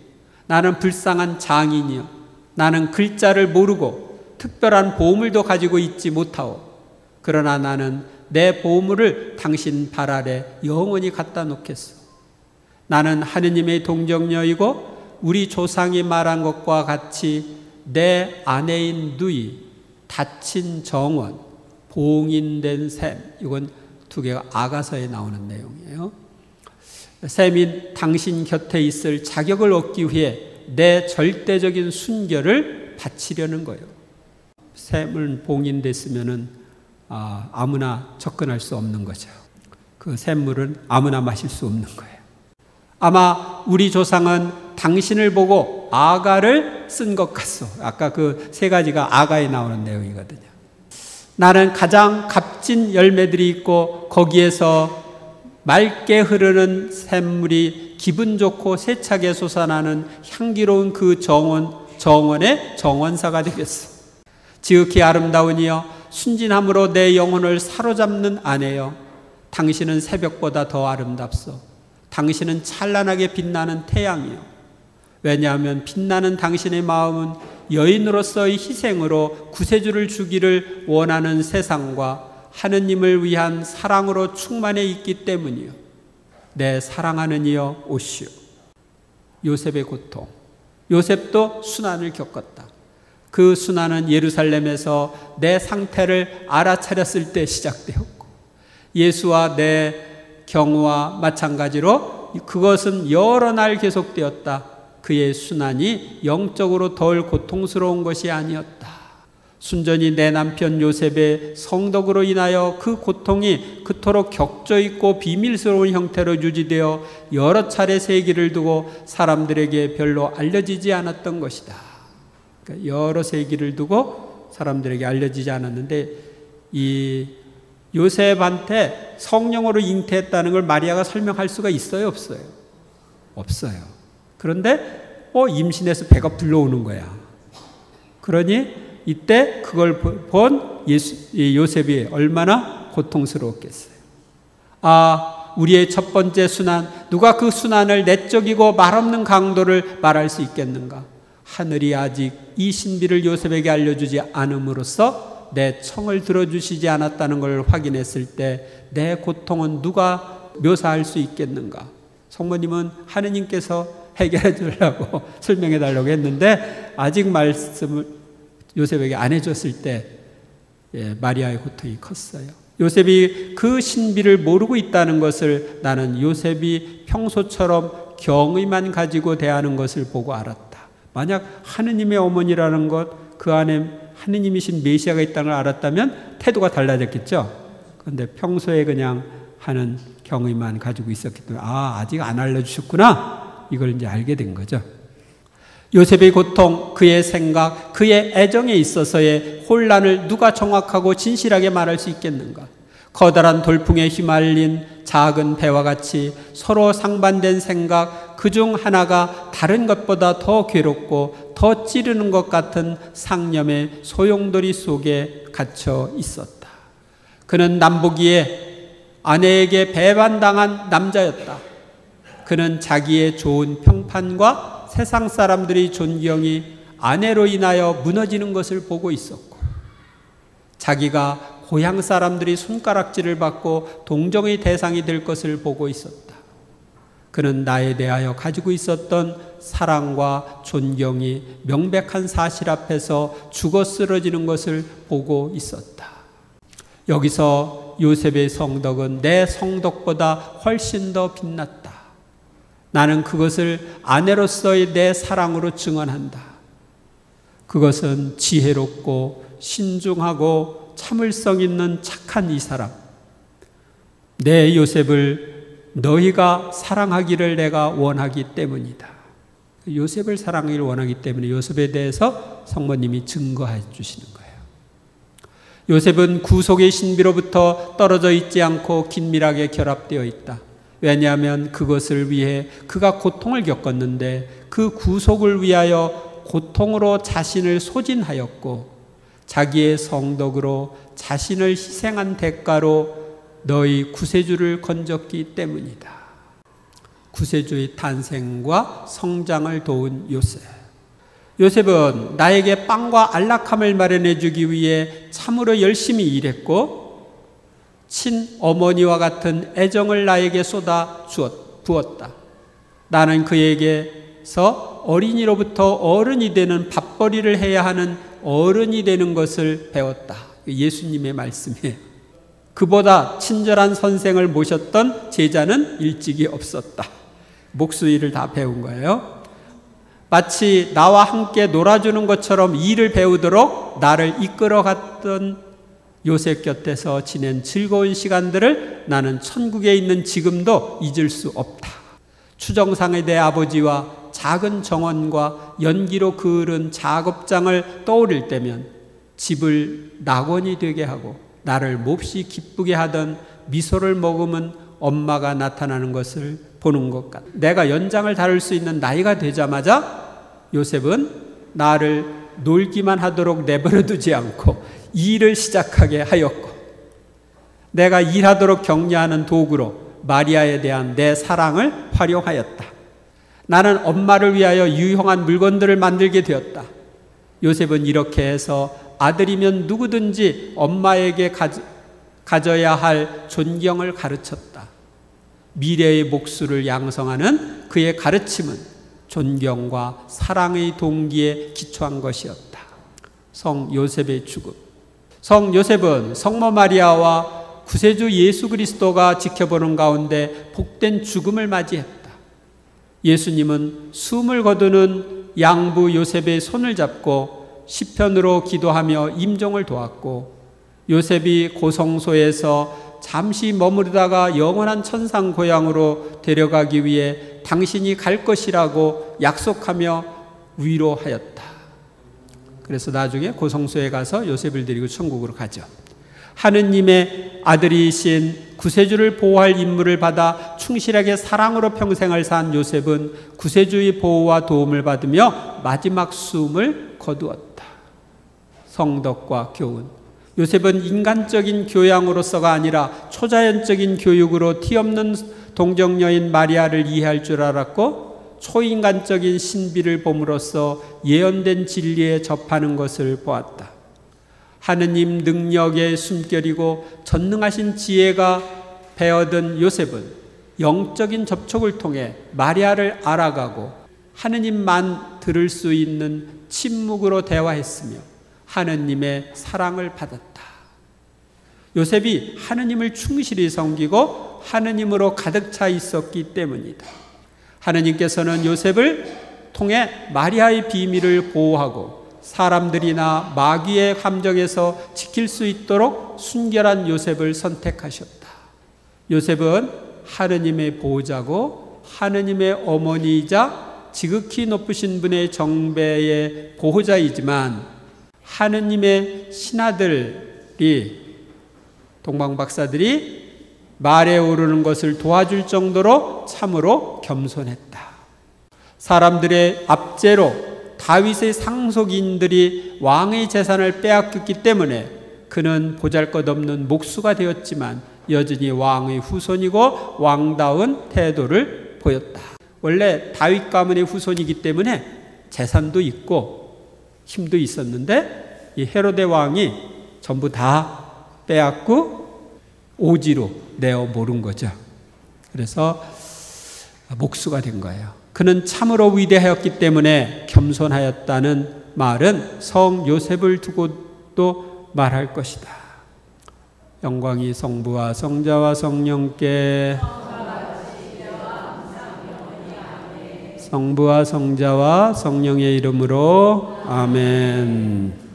나는 불쌍한 장인이요. 나는 글자를 모르고 특별한 보물도 가지고 있지 못하오. 그러나 나는 내 보물을 당신 발 아래 영원히 갖다 놓겠소. 나는 하느님의 동정녀이고 우리 조상이 말한 것과 같이 내 아내인 누이, 다친 정원, 봉인된 셈. 이건 두 개가 아가서에 나오는 내용이에요. 셈이 당신 곁에 있을 자격을 얻기 위해 내 절대적인 순결을 바치려는 거예요. 셈은 봉인됐으면은 아무나 접근할 수 없는 거죠. 그 샘물은 아무나 마실 수 없는 거예요. 아마 우리 조상은 당신을 보고 아가를 쓴 것 같소. 아까 그 세 가지가 아가에 나오는 내용이거든요. 나는 가장 값진 열매들이 있고 거기에서 맑게 흐르는 샘물이 기분 좋고 세차게 솟아나는 향기로운 그 정원의 정원사가 되겠소. 지극히 아름다운 이여, 순진함으로 내 영혼을 사로잡는 아내여, 당신은 새벽보다 더 아름답소. 당신은 찬란하게 빛나는 태양이요. 왜냐하면 빛나는 당신의 마음은 여인으로서의 희생으로 구세주를 주기를 원하는 세상과 하느님을 위한 사랑으로 충만해 있기 때문이요. 내 사랑하는 이여 오시오. 요셉의 고통. 요셉도 순환을 겪었다. 그 순환은 예루살렘에서 내 상태를 알아차렸을 때 시작되었고, 예수와 내 경우와 마찬가지로 그것은 여러 날 계속되었다. 그의 순환이 영적으로 덜 고통스러운 것이 아니었다. 순전히 내 남편 요셉의 성덕으로 인하여 그 고통이 그토록 격조 있고 비밀스러운 형태로 유지되어 여러 차례 세기를 두고 사람들에게 별로 알려지지 않았던 것이다. 그러니까 여러 세기를 두고 사람들에게 알려지지 않았는데, 이 요셉한테 성령으로 잉태했다는 걸 마리아가 설명할 수가 있어요, 없어요? 없어요. 그런데 임신해서 배가 불러오는 거야. 그러니 이때 그걸 본 요셉이 얼마나 고통스러웠겠어요. 우리의 첫 번째 순환, 누가 그 순환을 내적이고 말없는 강도를 말할 수 있겠는가? 하늘이 아직 이 신비를 요셉에게 알려주지 않음으로써 내 청을 들어주시지 않았다는 걸 확인했을 때 내 고통은 누가 묘사할 수 있겠는가? 성모님은 하느님께서 해결해 주려고 설명해 달라고 했는데 아직 말씀을 요셉에게 안 해줬을 때 마리아의 고통이 컸어요. 요셉이 그 신비를 모르고 있다는 것을 나는 요셉이 평소처럼 경의만 가지고 대하는 것을 보고 알았다. 만약 하느님의 어머니라는 것, 그 안에 하느님이신 메시아가 있다는 걸 알았다면 태도가 달라졌겠죠. 그런데 평소에 그냥 하는 경의만 가지고 있었기 때문에 아직 안 알려주셨구나, 이걸 이제 알게 된 거죠. 요셉의 고통, 그의 생각, 그의 애정에 있어서의 혼란을 누가 정확하고 진실하게 말할 수 있겠는가? 커다란 돌풍에 휘말린 작은 배와 같이 서로 상반된 생각, 그중 하나가 다른 것보다 더 괴롭고 더 찌르는 것 같은 상념의 소용돌이 속에 갇혀 있었다. 그는 남보기에 아내에게 배반당한 남자였다. 그는 자기의 좋은 평판과 세상 사람들의 존경이 아내로 인하여 무너지는 것을 보고 있었고, 자기가 고향 사람들이 손가락질을 받고 동정의 대상이 될 것을 보고 있었다. 그는 나에 대하여 가지고 있었던 사랑과 존경이 명백한 사실 앞에서 죽어 쓰러지는 것을 보고 있었다. 여기서 요셉의 성덕은 내 성덕보다 훨씬 더 빛났다. 나는 그것을 아내로서의 내 사랑으로 증언한다. 그것은 지혜롭고 신중하고 참을성 있는 착한 이 사람, 내 요셉을 너희가 사랑하기를 내가 원하기 때문이다. 요셉을 사랑하기를 원하기 때문에 요셉에 대해서 성모님이 증거해 주시는 거예요. 요셉은 구속의 신비로부터 떨어져 있지 않고 긴밀하게 결합되어 있다. 왜냐하면 그것을 위해 그가 고통을 겪었는데 그 구속을 위하여 고통으로 자신을 소진하였고 자기의 성덕으로 자신을 희생한 대가로 너희 구세주를 건졌기 때문이다. 구세주의 탄생과 성장을 도운 요셉. 요셉은 나에게 빵과 안락함을 마련해 주기 위해 참으로 열심히 일했고 친어머니와 같은 애정을 나에게 쏟아 부었다. 나는 그에게서 어린이로부터 어른이 되는 밥벌이를 해야 하는 어른이 되는 것을 배웠다. 예수님의 말씀이에요. 그보다 친절한 선생을 모셨던 제자는 일찍이 없었다. 목수일을 다 배운 거예요. 마치 나와 함께 놀아주는 것처럼 일을 배우도록 나를 이끌어갔던 요셉 곁에서 지낸 즐거운 시간들을 나는 천국에 있는 지금도 잊을 수 없다. 추정상의 내 아버지와 작은 정원과 연기로 그을은 작업장을 떠올릴 때면 집을 낙원이 되게 하고 나를 몹시 기쁘게 하던 미소를 머금은 엄마가 나타나는 것을 보는 것 같다. 내가 연장을 다룰 수 있는 나이가 되자마자 요셉은 나를 놀기만 하도록 내버려 두지 않고 일을 시작하게 하였고, 내가 일하도록 격려하는 도구로 마리아에 대한 내 사랑을 활용하였다. 나는 엄마를 위하여 유용한 물건들을 만들게 되었다. 요셉은 이렇게 해서 아들이면 누구든지 엄마에게 가져야 할 존경을 가르쳤다. 미래의 목수를 양성하는 그의 가르침은 존경과 사랑의 동기에 기초한 것이었다. 성 요셉의 죽음. 성 요셉은 성모 마리아와 구세주 예수 그리스도가 지켜보는 가운데 복된 죽음을 맞이했다. 예수님은 숨을 거두는 양부 요셉의 손을 잡고 시편으로 기도하며 임종을 도왔고, 요셉이 고성소에서 잠시 머무르다가 영원한 천상 고향으로 데려가기 위해 당신이 갈 것이라고 약속하며 위로하였다. 그래서 나중에 고성소에 가서 요셉을 데리고 천국으로 가죠. 하느님의 아들이신 구세주를 보호할 임무를 받아 충실하게 사랑으로 평생을 산 요셉은 구세주의 보호와 도움을 받으며 마지막 숨을 거두었다. 성덕과 교훈. 요셉은 인간적인 교양으로서가 아니라 초자연적인 교육으로 티없는 동정녀인 마리아를 이해할 줄 알았고, 초인간적인 신비를 봄으로써 예언된 진리에 접하는 것을 보았다. 하느님 능력의 숨결이고 전능하신 지혜가 배어든 요셉은 영적인 접촉을 통해 마리아를 알아가고 하느님만 들을 수 있는 침묵으로 대화했으며 하느님의 사랑을 받았다. 요셉이 하느님을 충실히 섬기고 하느님으로 가득 차 있었기 때문이다. 하느님께서는 요셉을 통해 마리아의 비밀을 보호하고 사람들이나 마귀의 함정에서 지킬 수 있도록 순결한 요셉을 선택하셨다. 요셉은 하느님의 보호자고 하느님의 어머니이자 지극히 높으신 분의 정배의 보호자이지만 하느님의 신하들이, 동방박사들이 말에 오르는 것을 도와줄 정도로 참으로 겸손했다. 사람들의 압제로 다윗의 상속인들이 왕의 재산을 빼앗겼기 때문에 그는 보잘것없는 목수가 되었지만 여전히 왕의 후손이고 왕다운 태도를 보였다. 원래 다윗 가문의 후손이기 때문에 재산도 있고 힘도 있었는데 이 헤로데 왕이 전부 다 빼앗고 오지로 내어 모른 거죠. 그래서 목수가 된 거예요. 그는 참으로 위대하였기 때문에 겸손하였다는 말은 성 요셉을 두고도 말할 것이다. 영광이 성부와 성자와 성령께, 성부와 성자와 성령의 이름으로 아멘.